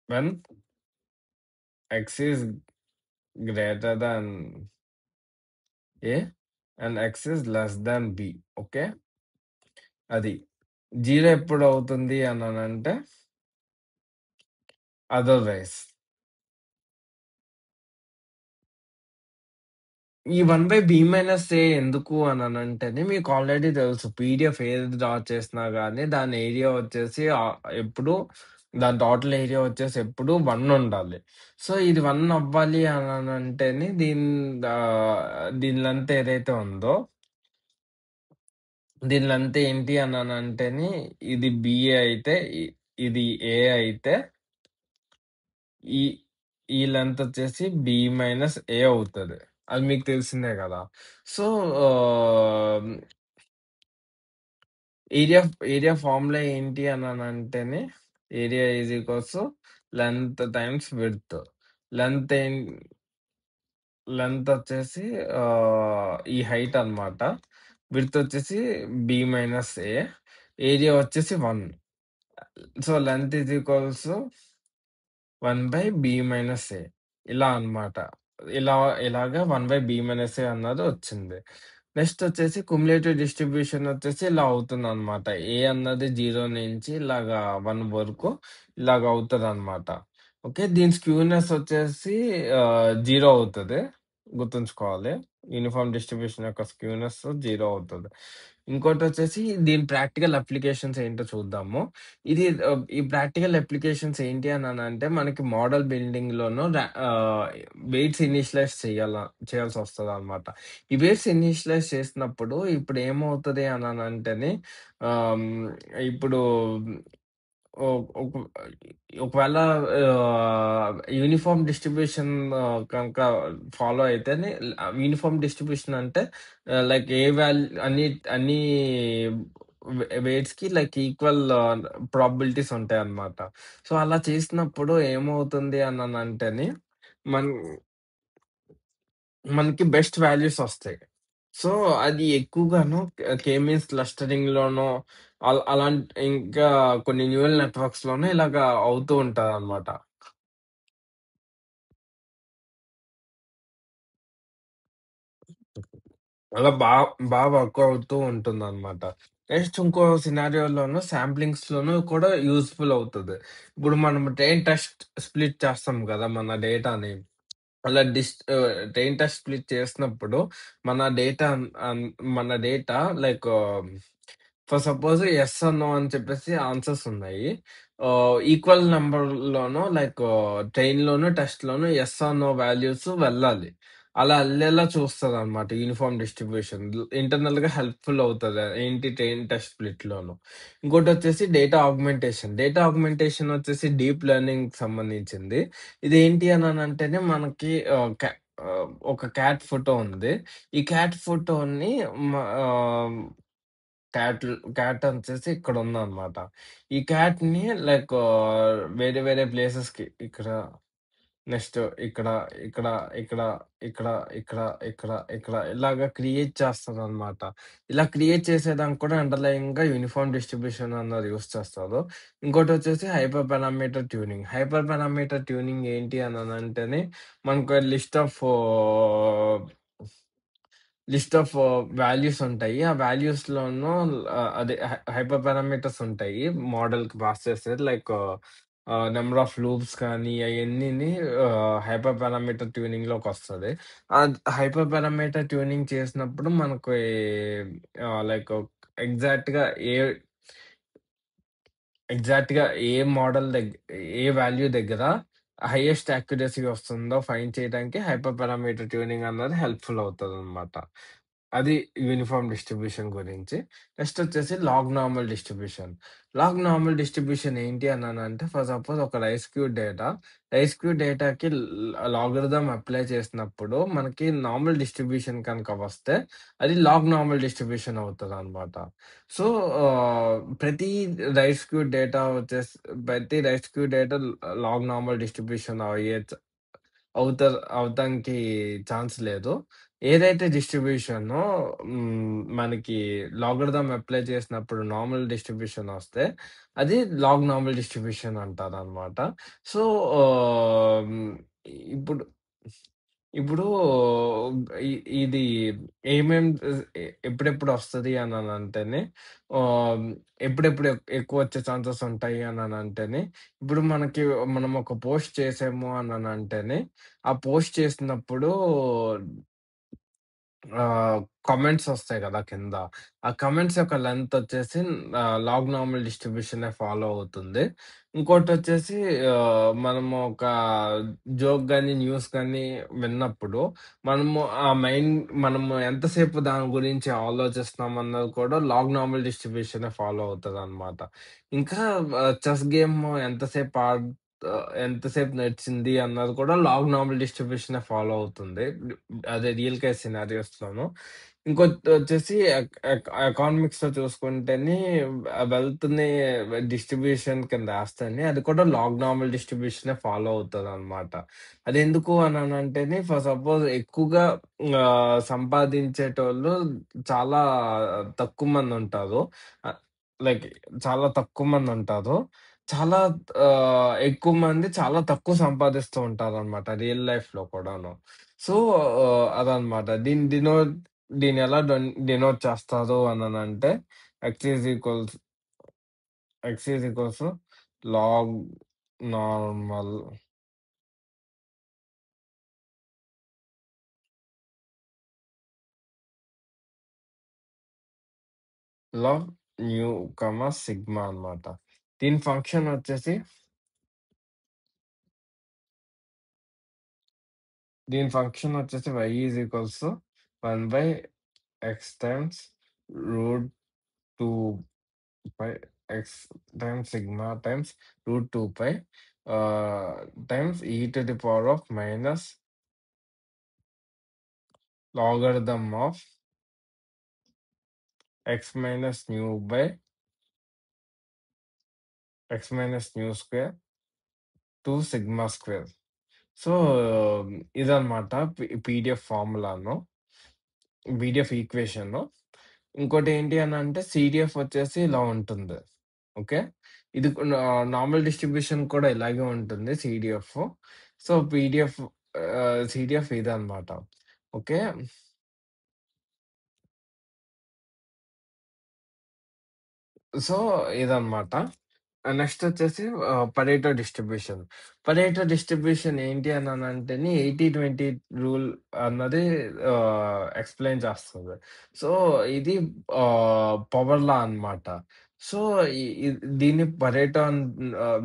when x is greater than a and x is less than b. Okay. అది. 0 ఎప్పుడవుతుంది అననంటే అదర్‌వైస్. ఈ 1/b - ఎందుకు అననంటేనే మీకు ఆల్రెడీ తెలుసు. పీడీఎఫ్ ఏది డ్రా చేసినా గాని దాని ఏరియా వచ్చేసి ఎప్పుడు దాని టోటల్ ఏరియా వచ్చేసి ఎప్పుడు 1 ఉండాలి. సో, ఇది 1 అవ్వాలి అననంటేనే దీని లెంత్ ఏదైతే ఉందో దీని లెంత్ ఏంటి అననంటేనే ఇది బిఏ అయితే ఇది ఏ అయితే ఈ ఈ లెంత్ వచ్చేసి బి - ఏ అవుతది. అది మీకు తెలిసిందే గదా! సో, ఆహ్, ఏరియా ఏరియా ఫార్ములా ఏంటి అననంటేనే area is equals to length times width. Length length వచ్చేసి ఈ హైట్ అన్నమాట. విడ్త్ వచ్చేసి బి-ఏ. ఏరియా వచ్చేసి 1. So, length is equals 1/b-a ఇలా అన్నమాట. ఇలా ఇలాగా 1/b-a అన్నది వచ్చింది. నెక్స్ట్ వచ్చేసి క్యుములేటివ్ డిస్ట్రిబ్యూషన్ వచ్చేసి ఇలా అవుతుందన్నమాట. ఏ అన్నది 0 నుంచి ఇలాగా 1 వరకు ఇలాగ అవుతదన్నమాట. ఓకే. దీని స్క్యూనెస్ వచ్చేసి 0 అవుతది. గుర్తుంచుకోవాలి. యూనిఫార్మ్ డిస్ట్రిబ్యూషన్ యొక్క స్క్యూనెస్ 0 అవుతది. ఇంకోటొచ్చేసి దీని ప్రాక్టికల్ అప్లికేషన్స్ ఏంటో చూద్దాము. ఈ ప్రాక్టికల్ అప్లికేషన్స్ ఏంటి అనంటే మనకి మోడల్ బిల్డింగ్‌లోనూ వెయిట్స్ ఇనీషియలైజ్ చేయాల్సొస్తదనమాట. ఈ వెయిట్స్ ఇనీషియలైజ్ చేసినప్పుడు ఇప్పుడు ఏమవుతది అనంటేనే ఆహ్, ఇప్పుడు ఒ ఒక ఒకవేళ యూనిఫార్మ్ డిస్ట్రిబ్యూషన్ కనుక ఫాలో అయితేనే యూనిఫార్మ్ డిస్ట్రిబ్యూషన్ అంటే లైక్ ఏ అన్ని వెయిట్స్‌కి లైక్ ఈక్వల్ ప్రాబబిలిటీస్ ఉంటాయన్నమాట. సో, అలా చేసినప్పుడు ఏమవుతుంది అనంటేనే మన్ మనకి బెస్ట్ వాల్యూస్ ఒస్తాయి. సో, అది ఎక్కువగాను కే మీన్స్ క్లస్టరింగ్‌లోనో ఇంకా కొన్ని న్యూరల్ నెట్వర్క్స్‌లోనో ఇలాగా అవుతూ ఉంటదనమాట. అలా వర్క్ అవుతూ ఉంటుందనమాట. నెక్స్ట్ ఇంకో సినారియోలోను శాంప్లింగ్స్‌లోను కూడా యూజ్‌ఫుల్ అవుతది. ఇప్పుడు మనం ట్రైన్ టెస్ట్ స్ప్లిట్ చేస్తాం గదా! మన డేటాని. అలా ట్రైన్ టెస్ట్ స్ప్లిట్ చేసినప్పుడు మన డేటా అన్ మన data like for suppose yes or no అని చెప్పేసి ఆన్సర్స్ ఉన్నాయి. ఈక్వల్ నంబర్‌లోనో లైక్ ట్రైన్‌లోనో, టెస్ట్‌లోనో యెస్ ఆర్ నో వాల్యూస్ వెళ్ళాలి. అలా ఎళ్ళేలా చూస్తదనమాట యూనిఫార్మ్ డిస్ట్రిబ్యూషన్. ఇంటర్నల్‌గా హెల్ప్‌ఫుల్ అవుతది. ఏంటి ట్రైన్ టెస్ట్ స్ప్లిట్‌లోను. ఇంకోటొచ్చేసి డేటా ఆగ్మెంటేషన్. డేటా ఆగ్మెంటేషన్ వచ్చేసి డీప్ లెర్నింగ్‌కి సంబంధించింది. ఇదేంటి అనంటేనే మనకి ఒక క్యాట్ ఫోటో ఉంది. ఈ క్యాట్ ఫోటోని మ ఆహ్, క్యాట్ వచ్చేసి ఇక్కడుందనమాట. ఈ క్యాట్‌ని లైక్ వేరే వేరే ప్లేసెస్‌కి ఇక్కడ, నెక్స్ట్ ఇక్కడ, ఇక్కడ, ఇక్కడ, ఇక్కడ, ఇక్కడ, ఇక్కడ, ఇక్కడ ఇలాగ క్రియేట్ చేస్తదనమాట. ఇలా క్రియేట్ చేసేదానికి కూడా అండర్‌లయింగ్‌గా యూనిఫార్మ్ డిస్ట్రిబ్యూషన్ అన్నది యూజ్ చేస్తారు. ఇంకోటొచ్చేసి hyper parameter tuning. Hyper parameter tuning ఏంటి అనంటేనే మనకు లిస్ట్ ఆఫ్ వాల్యూస్ ఉంటాయి. ఆ వాల్యూస్‌లోనూ అదే హైపర్ పారామీటర్స్ ఉంటాయి. మోడల్‌కి పాస్ చేసేది లైక్ నంబర్ ఆఫ్ లూప్స్ కానీ అయన్నీని హైపర్ పారామీటర్ ట్యూనింగ్‌లోకొస్తది. హైపర్ పారామీటర్ ట్యూనింగ్ చేసినప్పుడు మనకి లైక్ ఎగ్జాక్ట్‌గా ఏ ఎగ్జాక్ట్‌గా ఏ మోడల్ ఏ వాల్యూ దగ్గర హైయెస్ట్ యాక్యురసీ వస్తుందో ఫైండ్ చేయడానికి హైపర్ పారామీటర్ ట్యూనింగ్ అన్నది హెల్ప్‌ఫుల్ అవుతదనమాట. అది యూనిఫార్మ్ డిస్ట్రిబ్యూషన్ గురించి. నెక్స్ట్ వచ్చేసి log normal distribution. Log normal distribution ఏంటి అనంటే ఫర్ సపోజ్ ఒక రైస్‌క్యూ డేటాకి లాగరిథమ్ అప్లై చేసినప్పుడు మనకి నార్మల్ డిస్ట్రిబ్యూషన్ కనుక వస్తే అది లాగ్ నార్మల్ డిస్ట్రిబ్యూషన్ అవుతదనమాట. సో, ప్రతి రైస్ క్యూ డేటా లాగ్ నార్మల్ డిస్ట్రిబ్యూషన్ అవుతానికి ఛాన్స్ లేదు. ఏదైతే డిస్ట్రిబ్యూషనో మనకి లాగరిథమ్ అప్లై చేసినప్పుడు నార్మల్ డిస్ట్రిబ్యూషన్ వస్తే, అది లాగ్ నార్మల్ డిస్ట్రిబ్యూషన్ అంటారనమాట. సో, ఆహ్, ఇప్పుడు ఇప్పుడు ఇ ఇది ఏమేం ఎప్పుడెప్పుడు వస్తది అననంటేనే ఆహ్, ఎప్పుడెప్పుడు ఎక్కువొచ్చే ఛాన్సెస్ ఉంటాయి అననంటేనే, ఇప్పుడు మనం ఒక పోస్ట్ చేసాము అననంటేనే, ఆ పోస్ట్ చేసినప్పుడు ఆహ్, కామెంట్స్ ఒస్తాయి గదా! కింద. ఆ కామెంట్స్ యొక్క లెంత్ వచ్చేసి లాగ్ నార్మల్ డిస్ట్రిబ్యూషనే ఫాలో అవుతుంది. ఇంకోటొచ్చేసి మనము ఒక జోక్ గాని, న్యూస్ గాని విన్నప్పుడు మనము ఆ మైండ్ మనము ఎంతసేపు దాని గురించి ఆలోచిస్తున్నాం అన్నది కూడా లాగ్ నార్మల్ డిస్ట్రిబ్యూషనే ఫాలో అవుతదనమాట. ఇంకా చెస్ గేమ్ ఎంతసేపు ఎంతసేపు నడిచింది అన్నది కూడా లాగ్ నార్మల్ డిస్ట్రిబ్యూషనే ఫాలో అవుతుంది. అదే రియల్ కేస్ సినారియోస్‌లోను. ఇంకోటొచ్చేసి ఎకానమిక్స్‌లో చూసుకుంటేని వెల్త్‌ని డిస్ట్రిబ్యూషన్ కింద ఏస్తేని అది కూడా లాగ్ నార్మల్ డిస్ట్రిబ్యూషనే ఫాలో అవుతదనమాట. అదెందుకు అననంటేని సపోజ్ ఎక్కువగా సంపాదించేటోళ్ళు చాలా తక్కువ మందుంటారు. ఆహ్, లైక్ చాలా తక్కువ మందుంటారు. చాలా ఎక్కువ మంది చాలా తక్కువ సంపాదిస్తూ ఉంటారనమాట రియల్ లైఫ్‌లో కూడాను. సో, అదనమాట. దీన్నెలా డినోట్ చేస్తారు అననంటే x is equals x is equals log normal log mu, sigma అనమాట. దీని ఫంక్షన్ వచ్చేసి y is equals 1/x times root 2 pi x times sigma times root 2 pi times e to the power of minus logarithm of x minus mu by x minus mu square two sigma square. So, ఇదనమాట PDF ఫార్ములాను. PDF equation. ఇంకోటేంటి అనంటే CDF వచ్చేసి ఇలా ఉంటుంది. Okay. ఇది normal distribution కూడా ఇలాగే ఉంటుంది సీడీఎఫ్. సో, సీడీఎఫ్ ఇదనమాట. ఓకే. సో, ఇదనమాట. నెక్స్టొచ్చేసి పరేటో డిస్ట్రిబ్యూషన్. పరేటో డిస్ట్రిబ్యూషన్ ఏంటి అననంటేని 80, 20 రూల్ అన్నది ఎక్స్‌ప్లెయిన్ చేస్తది. సో, ఇది పవర్ లా అనమాట. సో, ఈ ఇ దీన్ని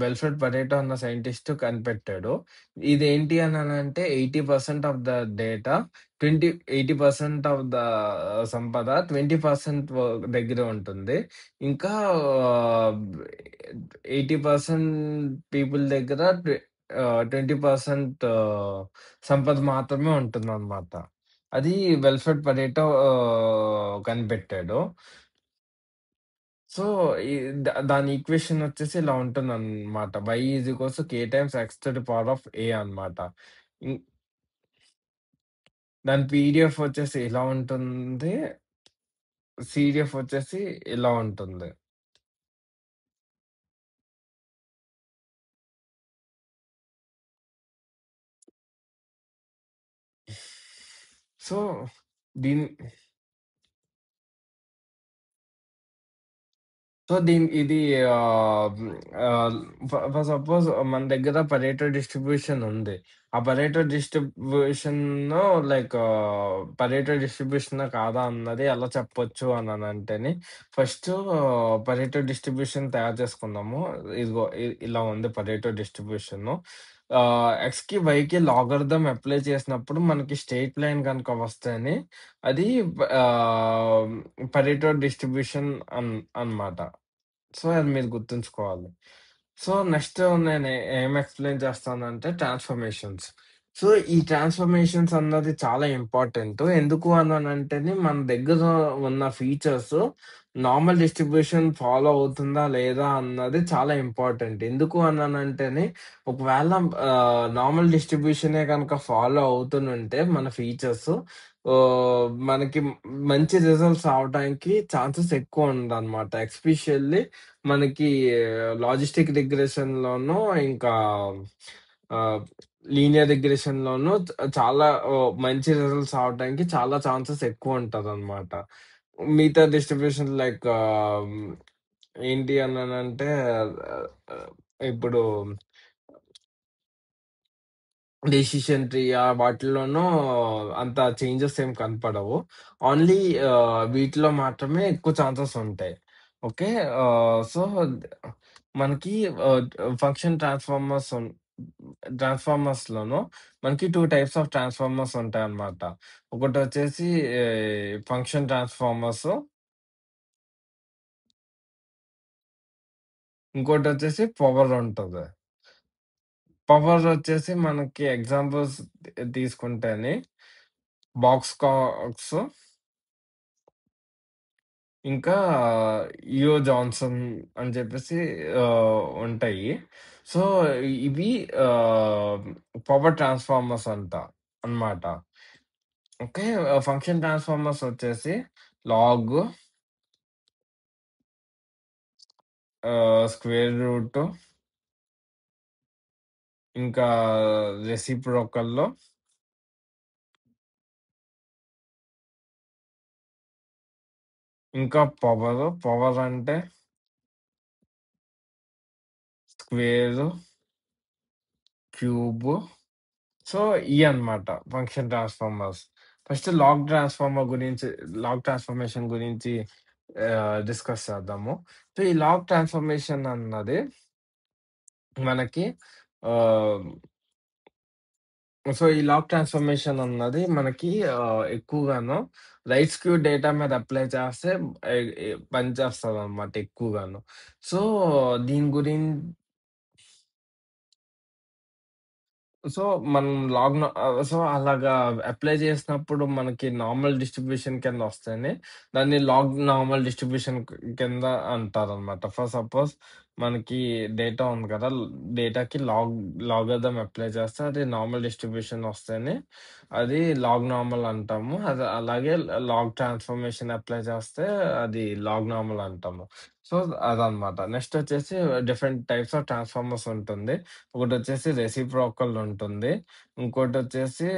వెల్‌ఫ్రెడ్ పరేటో అన్న సైంటిస్ట్ కనిపెట్టాడు. ఇదేంటి అననంటే 80% of the data 80% of the సంపద 20% దగ్గరే ఉంటుంది. ఇంకా 80% పీపుల్ దగ్గర 20% సంపద మాత్రమే ఉంటుందనమాట. అది వెల్‌ఫ్రెడ్ పరేటో కనిపెట్టాడు. సో, ఈ దాని ఈక్వేషన్ వచ్చేసి ఇలా ఉంటుందనమాట. y is equals k times x to the power of a అనమాట. ఇం దాని పీడీఎఫ్ వచ్చేసి ఇలా ఉంటుంది. సీడీఎఫ్ వచ్చేసి ఇలా ఉంటుంది. సో, దీని సో, ఇది ఆహ్, ఆహ్, సపోజ్ మన దగ్గర పరేటో డిస్ట్రిబ్యూషన్ ఉంది. ఆ పరేటో డిస్ట్రిబ్యూషన్‌లో పరేటో డిస్ట్రిబ్యూషనా కాదా అన్నది ఎలా చెప్పొచ్చు అననంటేని ఫస్టు పరేటో డిస్ట్రిబ్యూషన్ తయారు చేసుకుందాము. ఇదిగో ఇలా ఉంది పరేటో డిస్ట్రిబ్యూషను. ఎక్స్‌కి, వైకి లాగరిథమ్ అప్లై చేసినప్పుడు మనకి స్ట్రెయిట్ లైన్ గనుక వస్తేని అది ఆహ్, పరేటో డిస్ట్రిబ్యూషన్ అనమాట. సో, అది మీరు గుర్తుంచుకోవాలి. సో, నెక్స్ట్ నేను ఏం ఎక్స్‌ప్లెయిన్ చేస్తానంటే ట్రాన్స్‌ఫర్మేషన్స్. సో, ఈ ట్రాన్స్‌ఫర్మేషన్స్ అన్నది చాలా ఇంపార్టెంటు. ఎందుకు అనంటేని మన దగ్గర ఉన్న ఫీచర్స్ నార్మల్ డిస్ట్రిబ్యూషన్ ఫాలో అవుతుందా లేదా అన్నది చాలా ఇంపార్టెంట్. ఎందుకు అనంటేని ఒకవేళ నార్మల్ డిస్ట్రిబ్యూషనే గనక ఫాలో అవుతుండుంటే మన ఫీచర్స్ మనకి మంచి రిజల్ట్స్ రావడానికి ఛాన్సెస్ ఎక్కువుందనమాట. ఎస్పెషల్లీ మనకి లాజిస్టిక్ రిగ్రెషన్‌లోనూ ఇంకా ఆహ్, లీనియర్ రిగ్రెషన్‌లోనూ చాలా మంచి రిజల్ట్స్ రావడానికి చాలా ఛాన్సెస్ ఎక్కువుంటదనమాట. మిగతా డిస్ట్రిబ్యూషన్ ఏంటి అనంటే ఇప్పుడు డెసిషన్ ట్రీ వాటిల్లోనూ అంత చేంజెస్ ఏం కనపడవు. ఓన్లీ వీటిలో మాత్రమే ఎక్కువ ఛాన్సెస్ ఉంటాయి. ఓకే. సో, మనకి ఆహ్, ఫంక్షన్ ట్రాన్స్‌ఫార్మర్స్‌లోను మనకి 2 టైప్స్ ఆఫ్ ట్రాన్స్‌ఫార్మర్స్ ఉంటాయన్నమాట. ఒకటొచ్చేసి ఫంక్షన్ ట్రాన్స్‌ఫార్మర్స్, ఇంకోటొచ్చేసి పవర్ ఉంటది. పవర్ వచ్చేసి మనకి ఎగ్జాంపుల్స్ తీసుకుంటేనే బాక్స్ కాక్స్ ఇంకా ఇయో జాన్సన్ అని చెప్పేసి ఉంటాయి. సో, ఇవి పవర్ ట్రాన్స్‌ఫార్మర్స్ అన్నమాట. ఓకే. ఫంక్షన్ ట్రాన్స్‌ఫార్మర్స్ వచ్చేసి లాగ్, స్క్వేర్ రూట్, ఇంకా రెసిప్రోకల్‌లో, ఇంకా పవర్ అంటే స్క్వేర్, క్యూబ్. సో, ఇయన్నమాట function transformers. First log transformation గురించి డిస్కస్ చేద్దాము. సో, ఈ లాగ్ ట్రాన్స్‌ఫర్మేషన్ అన్నది మనకి ఆహ్, ఈ లాగ్ ట్రాన్స్‌ఫర్మేషన్ అన్నది మనకి ఎక్కువగాను రైట్ స్క్యూ డేటా మీద అప్లై చేస్తే ఎ ఎ పనిచేస్తదనమాట ఎక్కువగాను. సో, దీని గురిం సో, మనం సో, అలాగా అప్లై చేసినప్పుడు మనకి నార్మల్ డిస్ట్రిబ్యూషన్ కింద వస్తేనే దాన్ని నార్మల్ డిస్ట్రిబ్యూషన్ కింద అంటారనమాట. సపోజ్ మనకి డేటా ఉంది కదా! డేటాకి లాగరిథమ్ అప్లై చేస్తే అది నార్మల్ డిస్ట్రిబ్యూషన్ వస్తేనే అది నార్మల్ అంటాము. అది అలాగే లాగ్ ట్రాన్స్‌ఫర్మేషన్ అప్లై చేస్తే అది నార్మల్ అంటాము. సో, అదనమాట. నెక్స్ట్ వచ్చేసి డిఫరెంట్ టైప్స్ ఆఫ్ ట్రాన్స్‌ఫార్మర్స్ ఉంటుంది. ఒకటొచ్చేసి రెసిప్రోకల్ ఉంటుంది. ఇంకోటొచ్చేసి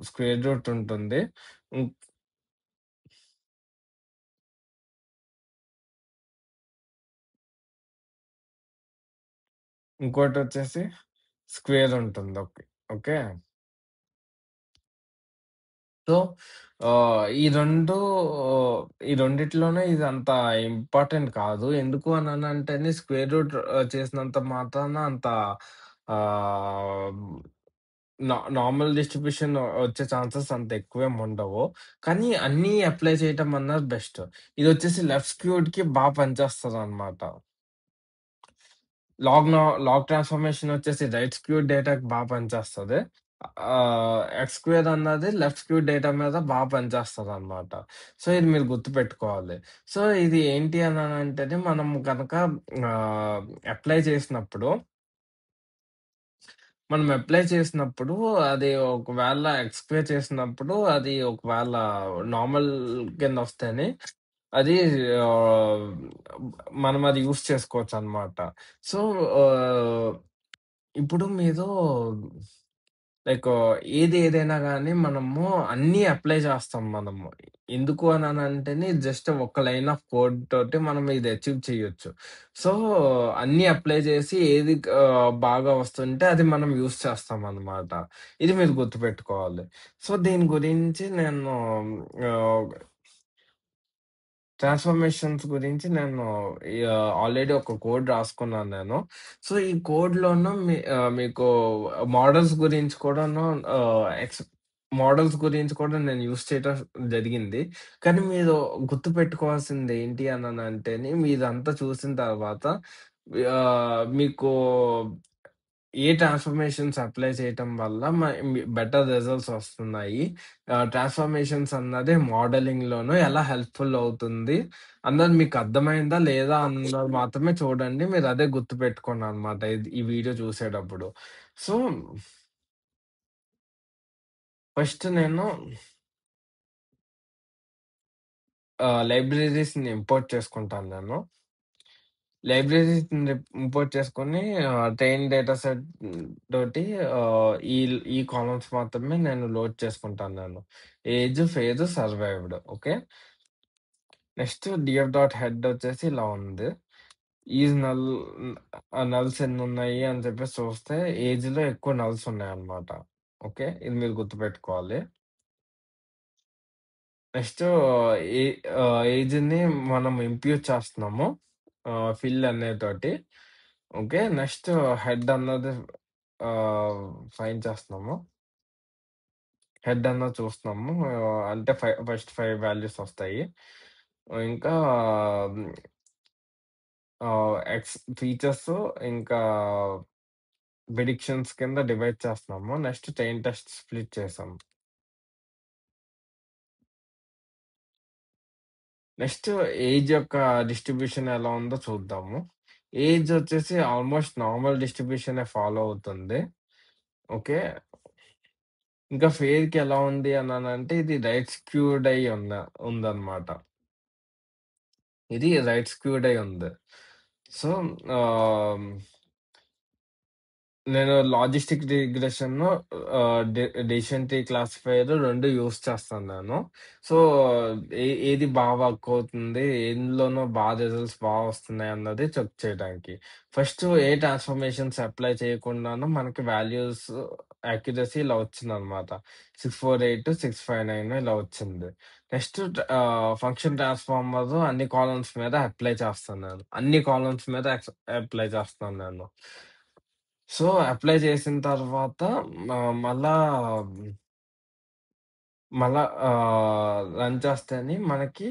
స్క్వేర్ రూట్ ఉంటుంది. ఇం ఇంకోటొచ్చేసి స్క్వేర్ ఉంటుంది. ఓకే. ఓకే. సో, ఈ 2 ఈ రెండిట్లోనే ఇది అంత ఇంపార్టెంట్ కాదు. ఎందుకు అననంటేనే స్క్వేర్ రూట్ చేసినంత మాత్రాన అంత ఆహ్, నార్మల్ డిస్ట్రిబ్యూషన్ వచ్చే ఛాన్సెస్ అంత ఎక్కువేమి ఉండవు. కానీ అన్నీ అప్లై చేయటం అన్నది బెస్ట్. ఇదొచ్చేసి లెఫ్ట్ స్క్యూడ్‌కి పనిచేస్తదనమాట. లాగ్ ట్రాన్స్‌ఫర్మేషన్ వచ్చేసి రైట్ స్క్యూడ్ డేటాకి పనిచేస్తది. ఎక్స్ స్క్వేర్ అన్నది లెఫ్ట్ స్క్యూడ్ డేటా మీద పనిచేస్తదనమాట. సో, ఇది మీరు గుర్తుపెట్టుకోవాలి. సో, ఇది ఏంటి అననంటేనే మనం గనక ఆహ్, అప్లై చేసినప్పుడు మనం అప్లై చేసినప్పుడు అది ఒకవేళ ఎక్స్‌క్వేర్ చేసినప్పుడు అది ఒకవేళ నార్మల్ కిందొస్తేనే అది ఆహ్, మనం అది యూజ్ చేసుకోవచ్చనమాట. సో, ఆహ్, ఇప్పుడు మీరు లైక్ ఏది ఏదైనా గాని మనము అన్నీ అప్లై చేస్తాం మనము. ఎందుకు అననంటేనే జస్ట్ ఒక లైన్ ఆఫ్ కోడ్ తోటి మనం ఇది అచీవ్ చేయొచ్చు. సో, అన్నీ అప్లై చేసి ఏది బాగా వస్తుంటే అది మనం యూజ్ చేస్తామనమాట. ఇది మీరు గుర్తుపెట్టుకోవాలి. సో, దీని గురించి నేను ఆహ్ ట్రాన్స్‌ఫర్మేషన్స్ గురించి నేను ఆల్రెడీ ఒక కోడ్ రాసుకున్నాను నేను. సో, ఈ కోడ్‌లోను మీకు మోడల్స్ గురించి కూడాను ఆహ్, ఎక్స్ మోడల్స్ గురించి కూడా నేను యూజ్ చేయటం జరిగింది. కానీ మీరు గుర్తుపెట్టుకోవాల్సింది ఏంటి అననంటేనే మీరంతా చూసిన తర్వాత మీకు ఏ ట్రాన్స్‌ఫర్మేషన్స్ అప్లై చేయటం వల్ల బెటర్ రిజల్ట్స్ వస్తున్నాయి. ట్రాన్స్‌ఫర్మేషన్స్ అన్నది మోడలింగ్‌లోను ఎలా హెల్ప్‌ఫుల్ అవుతుంది అన్నది మీకు అర్థమైందా లేదా అన్నది మాత్రమే చూడండి. మీరు అదే గుర్తుపెట్టుకోండనమాట ఈ వీడియో చూసేటప్పుడు. సో, ఫస్ట్ నేను లైబ్రరీస్‌ని ఇంపోర్ట్ చేసుకుంటాను నేను. లైబ్రరీస్‌ని ఇంపోర్ట్ చేసుకొని ట్రైన్ డేటా సెట్ తోటి ఈ ఈ కాలమ్స్ మాత్రమే నేను లోడ్ చేసుకుంటాను నేను. Age, phase, survived okay. Next DF dot head వచ్చేసి ఇలా ఉంది. ఈజ్ నల్ నల్స్ ఎన్నున్నాయి అని చెప్పేసి చూస్తే ఏజ్‌లో ఎక్కువ నల్స్ ఉన్నాయన్నమాట. ఓకే. ఇది మీరు గుర్తుపెట్టుకోవాలి. నెక్స్ట్ ఏ ఏజ్‌ని మనం ఇంప్యూట్ చేస్తున్నాము. ఫిల్ అనేతోటి. ఓకే. నెక్స్ట్ హెడ్ అన్నది ఆహ్, ఫైండ్ చేస్తున్నాము. హెడ్ అన్నది చూస్తున్నాము. అంటే ఫస్ట్ 5 వాల్యూస్ వస్తాయి. ఇంకా ఎక్స్ ఫీచర్స్ ఇంకా ప్రిడిక్షన్స్ కింద డివైడ్ చేస్తున్నాము. నెక్స్ట్ చైన్ టెస్ట్ స్ప్లిట్ చేసాము. నెక్స్ట్ ఏజ్ యొక్క డిస్ట్రిబ్యూషన్ ఎలా ఉందో చూద్దాము. ఏజ్ వచ్చేసి ఆల్మోస్ట్ నార్మల్ డిస్ట్రిబ్యూషనే ఫాలో అవుతుంది. ఓకే. ఇంకా ఫెయిర్‌కి ఎలా ఉంది అనంటే ఇది రైట్ స్క్యూడ్ అయ్యి ఉందన్నమాట. ఇది రైట్ స్క్యూడ్ అయ్యి ఉంది. సో, ఆహ్ నేను లాజిస్టిక్ రిగ్రెషన్‌ను డెసిషన్ ట్రీ క్లాసిఫైయర్ 2 యూజ్ చేస్తాను నేను. సో, ఏది వర్క్ అవుతుంది, ఎందులోనో రిజల్ట్స్ వస్తున్నాయి అన్నది చెక్ చేయడానికి. ఫస్ట్ ఏ ట్రాన్స్‌ఫర్మేషన్స్ అప్లై చేయకుండాను మనకి వాల్యూస్ యాక్యురసీ ఇలా వచ్చిందనమాట. 648, 659 ఇలా వచ్చింది. నెక్స్ట్ ఫంక్షన్ ట్రాన్స్‌ఫార్మర్ అన్ని కాలమ్స్ మీద అప్లై చేస్తాను నేను. అన్ని కాలమ్స్ మీద అప్లై చేస్తాను నేను. సో, అప్లై చేసిన తర్వాత మళ్ళా మళ్ళా రన్ చేస్తేని మనకి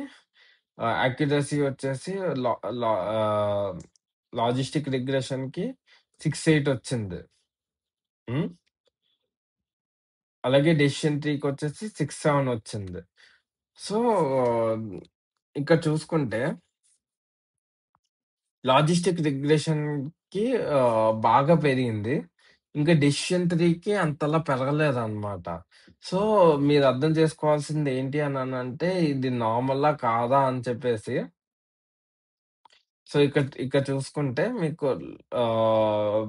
యాక్యురసీ వచ్చేసి లా లా ఆహ్, లాజిస్టిక్ రిగ్రెషన్‌కి 6, 8 వచ్చింది. హ్మ్. అలాగే డెసిషన్ ట్రీకొచ్చేసి 6, 7 వచ్చింది. సో, ఇక్కడ చూసుకుంటే లాజిస్టిక్ రిగ్రెషన్‌కి బాగా పెరిగింది. ఇంకా డెసిషన్ ట్రీకి అంతలా పెరగలేదనమాట. సో, మీరు అర్థం చేసుకోవాల్సింది ఏంటి అననంటే ఇది నార్మలా? కాదా? అని చెప్పేసి. సో, ఇక్కడ ఇక్కడ చూసుకుంటే మీకు ఆహ్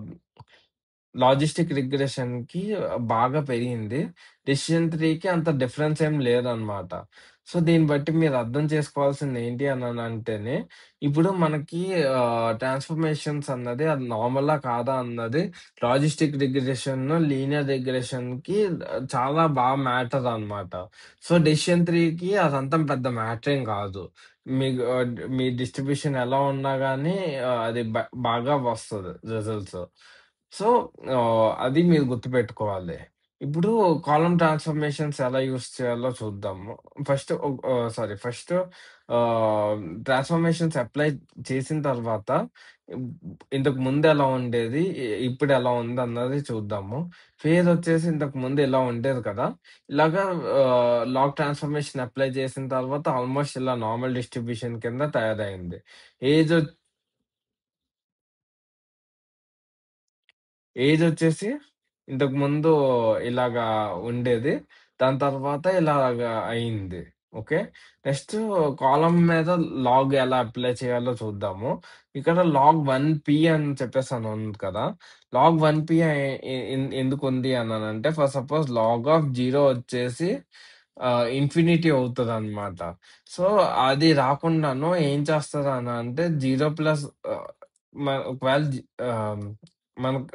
లాజిస్టిక్ రిగ్రెషన్‌కి బాగా పెరిగింది. డెసిషన్ ట్రీకి అంత డిఫరెన్స్ ఏం లేదనమాట. సో, దీన్ని బట్టి మీరు అర్థం చేసుకోవాల్సింది ఏంటి అననంటేనే, ఇప్పుడు మనకి ట్రాన్స్‌ఫర్మేషన్స్ అన్నది అది నార్మలా? కాదా? అన్నది లాజిస్టిక్ రిగ్రెషన్, లీనియర్ రిగ్రెషన్‌కి చాలా మ్యాటర్ అనమాట. సో, డెసిషన్ ట్రీకి అదంతా పెద్ద మ్యాటర్ ఏం కాదు. మీకు మీ డిస్ట్రిబ్యూషన్ ఎలా ఉన్నా గాని అది బాగా వస్తది రిజల్ట్స్. సో, అది మీరు గుర్తుపెట్టుకోవాలి. ఇప్పుడు కాలమ్ ట్రాన్స్‌ఫర్మేషన్స్ ఎలా యూజ్ చేయాలో చూద్దాము. ఫస్ట్ ట్రాన్స్‌ఫర్మేషన్స్ అప్లై చేసిన తర్వాత ఇం ఇంతకు ముందు ఎలా ఉండేది? ఇప్పుడు ఎలా ఉందన్నది చూద్దాము. ఫేజ్ వచ్చేసి ఇంతకు ముందు ఇలా ఉండేది కదా! ఇలాగా లాగ్ ట్రాన్స్‌ఫర్మేషన్ అప్లై చేసిన తర్వాత ఆల్మోస్ట్ ఇలా నార్మల్ డిస్ట్రిబ్యూషన్ కింద తయారయింది. ఏజ్ ఏజొచ్చేసి ఇంతకుముందు ఇలాగా ఉండేది. దాని తర్వాత ఇలాగా అయింది. ఓకే. నెక్స్ట్ కాలమ్ మీద లాగ్ ఎలా అప్లై చేయాలో చూద్దాము. ఇక్కడ లాగ్ 1p అని చెప్పేసని ఉంది కదా! లాగ్ 1p ఎందుకుంది అనంటే సపోజ్ లాగ్ ఆఫ్ 0 వచ్చేసి ఇన్ఫినిటీ అవుతదనమాట. సో, అది రాకుండాను ఏం చేస్తదనంటే 0 ప్లస్ ఒకవేళ ఆహ్ మనకు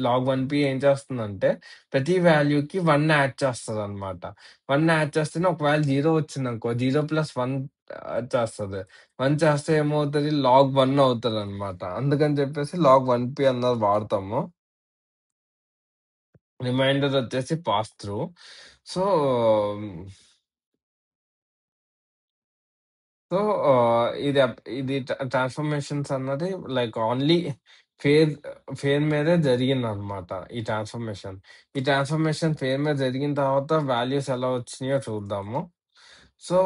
లాగ్ 1p ఏం చేస్తుందంటే, ప్రతి వాల్యూకి 1 యాడ్ చేస్తదనమాట. 1 యాడ్ చేస్తేనే ఒకవేళ 0 వచ్చిందనుకో 0+1 చేస్తది. 1 చేస్తే ఏమవుతది? లాగ్ 1 అవుతదనమాట. అందుకని చెప్పేసి లాగ్ 1p అన్నది వాడతాము. రిమైండర్ వచ్చేసి పాస్ త్రూ. సో సో, ఇది ట్రాన్స్‌ఫర్మేషన్స్ అన్నది లైక్ ఓన్లీ ఫేజ్ ఫేజ్ మీదే జరిగిందనమాట ఈ ట్రాన్స్‌ఫర్మేషన్. ఈ ట్రాన్స్‌ఫర్మేషన్ ఫేజ్ మీద జరిగిన తర్వాత వాల్యూస్ ఎలా వచ్చినాయో చూద్దాము. సో,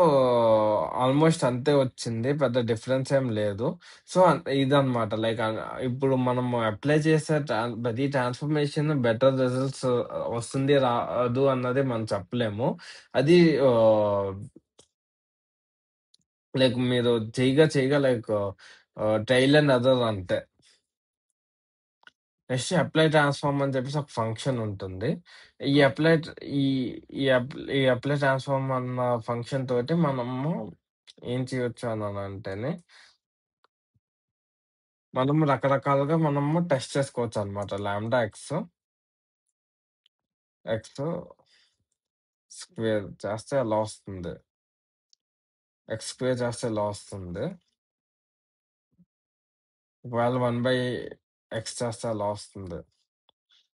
ఆల్మోస్ట్ అంతే వచ్చింది. పెద్ద డిఫరెన్స్ ఏం లేదు. సో, ఇదనమాట లైక్ ఇప్పుడు మనం అప్లై చేసే ప్రతి ట్రాన్స్‌ఫర్మేషన్ బెటర్ రిజల్ట్స్ వస్తుంది, రాదు అన్నది మనం చెప్పలేము. అది ఆహ్ లైక్ మీరు చేయగా లైక్ ట్రైల్ అండ్ ఎర్రర్ అంతే. నెక్స్ట్ అప్లై ట్రాన్స్‌ఫార్మ్ అని చెప్పేసి ఒక ఫంక్షన్ ఉంటుంది. ఈ అప్లై ట్ర్ ఈ ఈ అప్లై ట్రాన్స్‌ఫార్మ్ అన్న ఫంక్షన్ తోటి మనము ఏం చేయొచ్చు అనంటేనే, మనము రకరకాలుగా టెస్ట్ చేసుకోవచ్చనమాట. లాంబ్డా ఎక్స్ స్క్వేర్ చేస్తే ఎలా వస్తుంది? ఎక్స్ స్క్వేర్ చేస్తే ఎలా వస్తుంది? ఒకవేళ 1/x చేస్తే ఎలా వస్తుంది?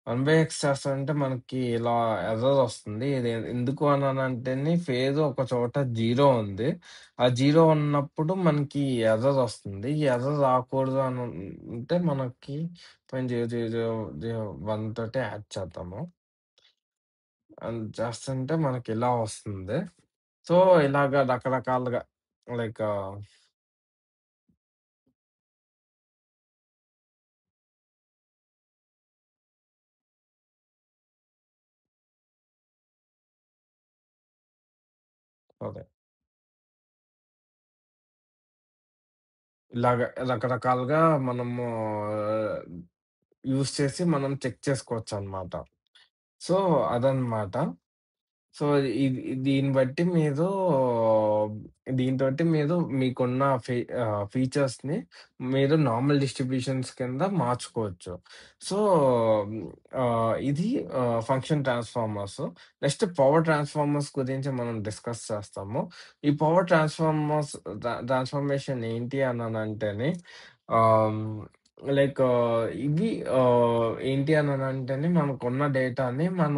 1 బై ఎక్స్ చేస్తారంటే మనకి ఇలా ఎర్రర్ వస్తుంది. ఇది ఎందుకు అనంటేనే ఫేజ్ ఒక చోట 0 ఉంది. ఆ 0 ఉన్నప్పుడు మనకి ఎర్రర్ వస్తుంది. ఈ ఎర్రర్ రాకూడదు అంటే మనకి 0.0001 తోటి యాడ్ చేద్దాము. చేస్తుంటే మనకిలా వస్తుంది. సో, ఇలాగ రకరకాలుగా లైక్ అదే. ఇలాగ రకరకాలుగా మనము యూజ్ చేసి మనం చెక్ చేసుకోవచ్చనమాట. సో, అదనమాట. సో, దీన్ని బట్టి మీరు దీనితోటి మీరు మీకున్న ఫీచర్స్‌ని మీరు నార్మల్ డిస్ట్రిబ్యూషన్స్ కింద మార్చుకోవచ్చు. సో, ఇది function transformers. Next power transformers గురించి మనం డిస్కస్ చేస్తాము. ఈ పవర్ ట్రాన్స్‌ఫర్మేషన్ ఏంటి అననంటేనే ఆహ్, లైక్ ఇవి ఏంటి అననంటేనే మనకున్న డేటాని మనం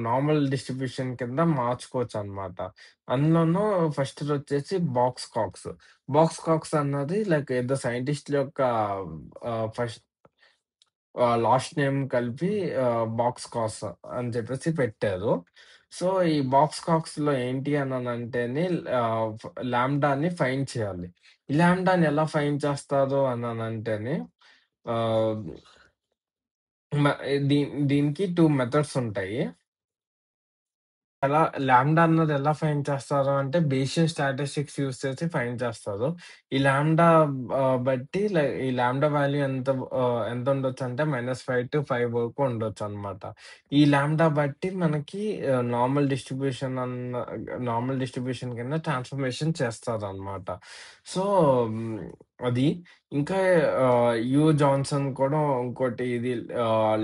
నార్మల్ డిస్ట్రిబ్యూషన్ కింద మార్చుకోవచ్చనమాట. అందులోనూ ఫస్ట్‌దొచ్చేసి బాక్స్ కాక్స్. బాక్స్ కాక్స్ అన్నది లైక్ ఏదో సైంటిస్ట్‌ల యొక్క ఫస్ట్ లాస్ట్ నేమ్ కలిపి బాక్స్ కాక్స్ అని చెప్పేసి పెట్టారు. సో, ఈ బాక్స్ కాక్స్‌లో ఏంటి అననంటేనే లాంబ్డాని ఫైండ్ చేయాలి. ఈ లాంబ్డాని ఎలా ఫైండ్ చేస్తారు అననంటేనే ఆహ్, మ దీనికి 2 మెథడ్స్ ఉంటాయి. లాంబ్డా అన్నది ఎలా ఫైండ్ చేస్తారు అంటే, బేసియన్ స్టాటిస్టిక్స్ యూజ్ చేసి ఫైండ్ చేస్తారు. ఈ లాంబ్డా బట్టి ఈ లాంబ్డా వాల్యూ ఎంతుండొచ్చంటే -5 టు 5 వరకు ఉండొచ్చనమాట. ఈ లాంబ్డా బట్టి మనకి నార్మల్ డిస్ట్రిబ్యూషన్ కింద ట్రాన్స్‌ఫర్మేషన్ చేస్తారనమాట. సో, హ్మ్, అది. ఇంకా జాన్సన్ కూడా ఇంకోటి ఇది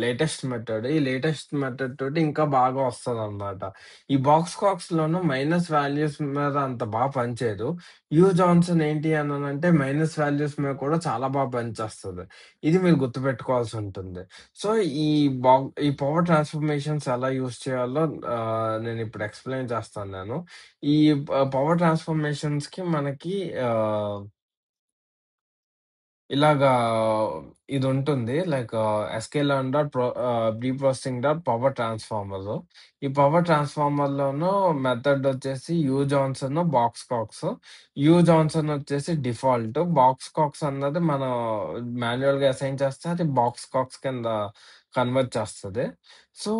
లేటెస్ట్ మెథడ్. ఈ లేటెస్ట్ మెథడ్ తోటి ఇంకా బాగా వస్తదనమాట. ఈ బాక్స్ కాక్స్‌లోను మైనస్ వాల్యూస్ మీద అంత పనిచేయదు. జాన్సన్ ఏంటి అనంటే మైనస్ వాల్యూస్ మీద కూడా చాలా పనిచేస్తది. ఇది మీరు గుర్తుపెట్టుకోవాల్సుంటుంది. సో, ఈ ఈ పవర్ ట్రాన్స్‌ఫర్మేషన్స్ ఎలా యూజ్ చేయాలో నేనిప్పుడు ఎక్స్‌ప్లెయిన్ చేస్తాను నేను. ఈ పవర్ ట్రాన్స్‌ఫర్మేషన్స్‌కి మనకి ఇలాగా ఇదుంటుంది. Like sklearn dot pre processing dot power transformer. ఈ పవర్ ట్రాన్స్‌ఫార్మర్‌లోను మెథడ్ వచ్చేసి జాన్సన్, బాక్స్ కాక్స్. జాన్సన్ వచ్చేసి డిఫాల్ట్. బాక్స్ కాక్స్ అన్నది మనం మాన్యుయల్‌గా అసైన్ చేస్తే అది బాక్స్ కాక్స్ కింద కన్వర్ట్ చేస్తది. సో,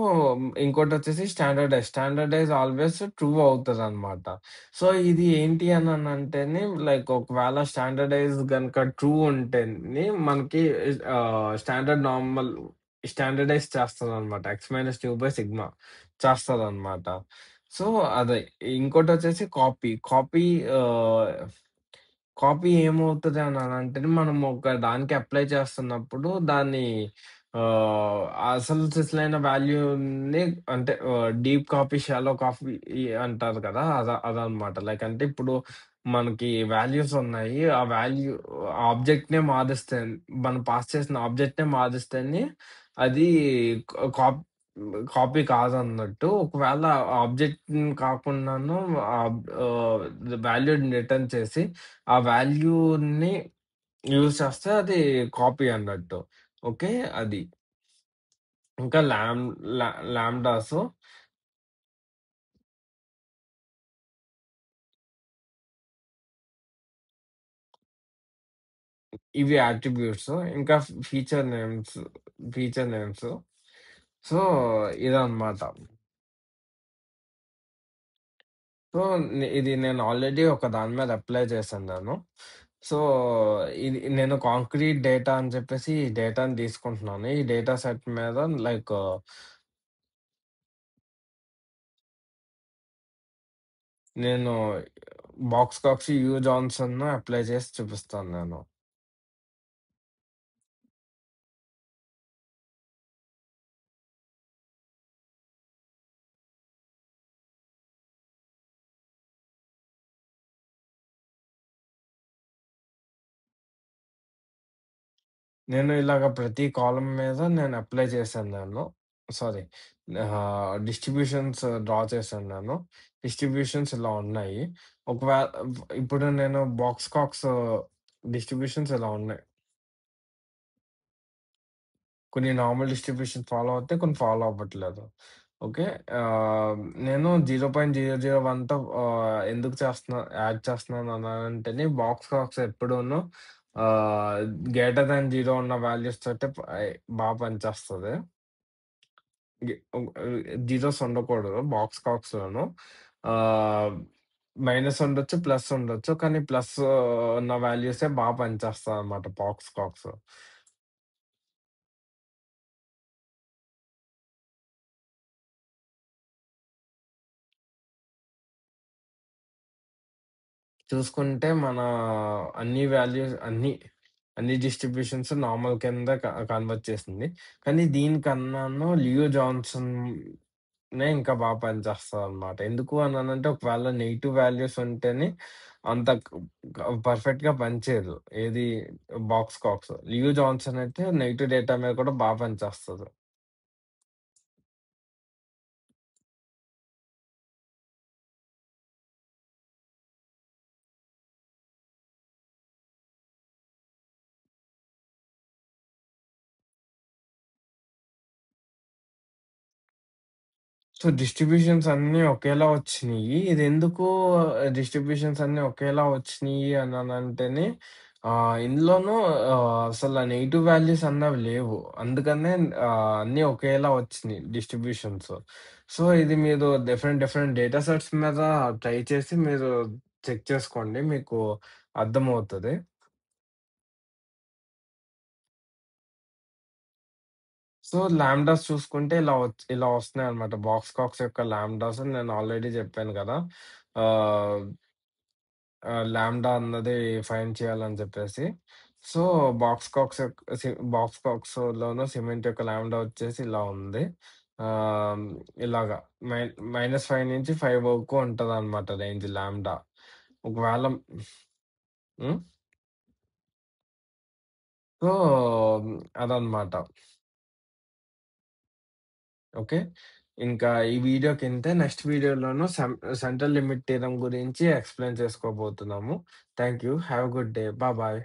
ఇంకోటొచ్చేసి స్టాండర్డైజ్. స్టాండర్డైజ్ ఆల్‌వేస్ ట్రూ అవుతదనమాట. సో, ఇది ఏంటి అనంటేనే లైక్ ఒకవేళ స్టాండర్డైజ్ గనుక ట్రూ ఉంటేనే మనకి స్టాండర్డైజ్ చేస్తదనమాట. X-2/సిగ్మా చేస్తదనమాట. సో, అదే. ఇంకోటొచ్చేసి కాపీ ఆహ్, కాపీ ఏమవుతది అనంటేనే మనం ఒక దానికి అప్లై చేస్తున్నప్పుడు దాన్ని అసలు సిసలైన వాల్యూని అంటే డీప్ కాపీ, షాలో కాపీ అంటారు కదా! అదనమాట. లైక్ అంటే ఇప్పుడు మనకి వాల్యూస్ ఉన్నాయి. ఆ వాల్యూ ఆబ్జెక్ట్‌నే మారుస్తే మనం పాస్ చేసిన ఆబ్జెక్ట్‌నే మారుస్తేనే అది క కాప్ కాపీ కాదన్నట్టు. ఒకవేళ ఆబ్జెక్ట్‌ని కాకుండాను వాల్యూని రిటర్న్ చేసి, ఆ వాల్యూని యూజ్ చేస్తే అది కాపీ అన్నట్టు. ఓకే. అది. ఇంకా లాంబ్డాసు ఇవి అట్రిబ్యూట్స్. ఇంకా ఫీచర్ నేమ్స్. సో, ఇదనమాట. సో, ఇది నేను ఆల్రెడీ ఒక దాని మీద అప్లై చేశాను నేను. సో, ఇది నేను కాంక్రీట్ డేటా అని చెప్పేసి ఈ డేటాని తీసుకుంటున్నాను. ఈ డేటా సెట్ మీద లైక్ నేను బాక్స్ కాక్స్, జాన్సన్ అప్లై చేసి చూపిస్తాను నేను. నేను ఇలాగ ప్రతి కాలమ్ మీద నేను అప్లై చేశాను నేను. సారీ డిస్ట్రిబ్యూషన్స్ డ్రా చేశాను నేను. డిస్ట్రిబ్యూషన్స్ ఇలా ఉన్నాయి. ఇప్పుడు నేను బాక్స్ కాక్స్ డిస్ట్రిబ్యూషన్స్ ఇలా ఉన్నాయి. కొన్ని నార్మల్ డిస్ట్రిబ్యూషన్ ఫాలో అవుతాయి. కొన్ని ఫాలో అవ్వట్లేదు. ఓకే. నేను 0.001తో ఎందుకు యాడ్ చేస్తున్నాను అనంటేనే బాక్స్ కాక్స్ ఎప్పుడూను ఆహ్, గ్రేటర్ థాన్ 0 ఉన్న వాల్యూస్ తోటే పనిచేస్తది. జీరోస్ ఉండకూడదు బాక్స్ కాక్స్‌లోను. ఆహ్, మైనస్ ఉండొచ్చు, ప్లస్ ఉండొచ్చు. కానీ ప్లస్ ఉన్న వాల్యూసే పనిచేస్తాయన్నమాట బాక్స్ కాక్స్. చూసుకుంటే మన అన్ని వాల్యూస్ అన్ని డిస్ట్రిబ్యూషన్స్ నార్మల్ కింద కన్వర్ట్ చేసింది. కానీ దీనికన్నాను లియో జాన్సన్‌నే ఇంకా పనిచేస్తదనమాట. ఎందుకు అనంటే ఒకవేళ నెగెటివ్ వాల్యూస్ ఉంటేనే అంత పర్ఫెక్ట్‌గా పనిచేయదు. ఏది బాక్స్ కాక్స్. లియో జాన్సన్ అయితే నెగెటివ్ డేటా మీద కూడా పనిచేస్తది. సో, డిస్ట్రిబ్యూషన్స్ అన్నీ ఒకేలా వచ్చినియి. ఇదెందుకు డిస్ట్రిబ్యూషన్స్ అన్నీ ఒకేలా వచ్చినియి అననంటేనే ఇందులోనూ అసల నెగెటివ్ వాల్యూస్ అన్నవి లేవు. అందుకనే అన్నీ ఒకేలా వచ్చినియి డిస్ట్రిబ్యూషన్స్. సో, ఇది మీరు డిఫరెంట్ డేటా సెట్స్ మీద ట్రై చేసి మీరు చెక్ చేసుకోండి. మీకు అర్థమవుతది. సో, లాంబ్డాస్ చూసుకుంటే ఇలా వస్తున్నాయన్నమాట. బాక్స్ కాక్స్ యొక్క లాంబ్డాస్ నేను ఆల్రెడీ చెప్పాను కదా! ఆహ్, లాంబ్డా అన్నది ఫైండ్ చేయాలని చెప్పేసి. సో, బాక్స్ కాక్స్‌లోను సిమెంట్ యొక్క లాంబ్డా వచ్చేసి ఇలా ఉంది. ఆహ్, ఇలాగా మై -5 నుంచి 5 వరకు ఉంటదన్నమాట రేంజ్ లాంబ్డా. ఒకవేళ హ్మ్. సో, అదన్నమాట. ఓకే. ఇంకా ఈ వీడియోకింతే. నెక్స్ట్ వీడియోలోను సెంట్రల్ లిమిట్ థీరమ్ గురించి ఎక్స్‌ప్లెయిన్ చేసుకోబోతున్నాము. Thank you. Have a good day. Bye.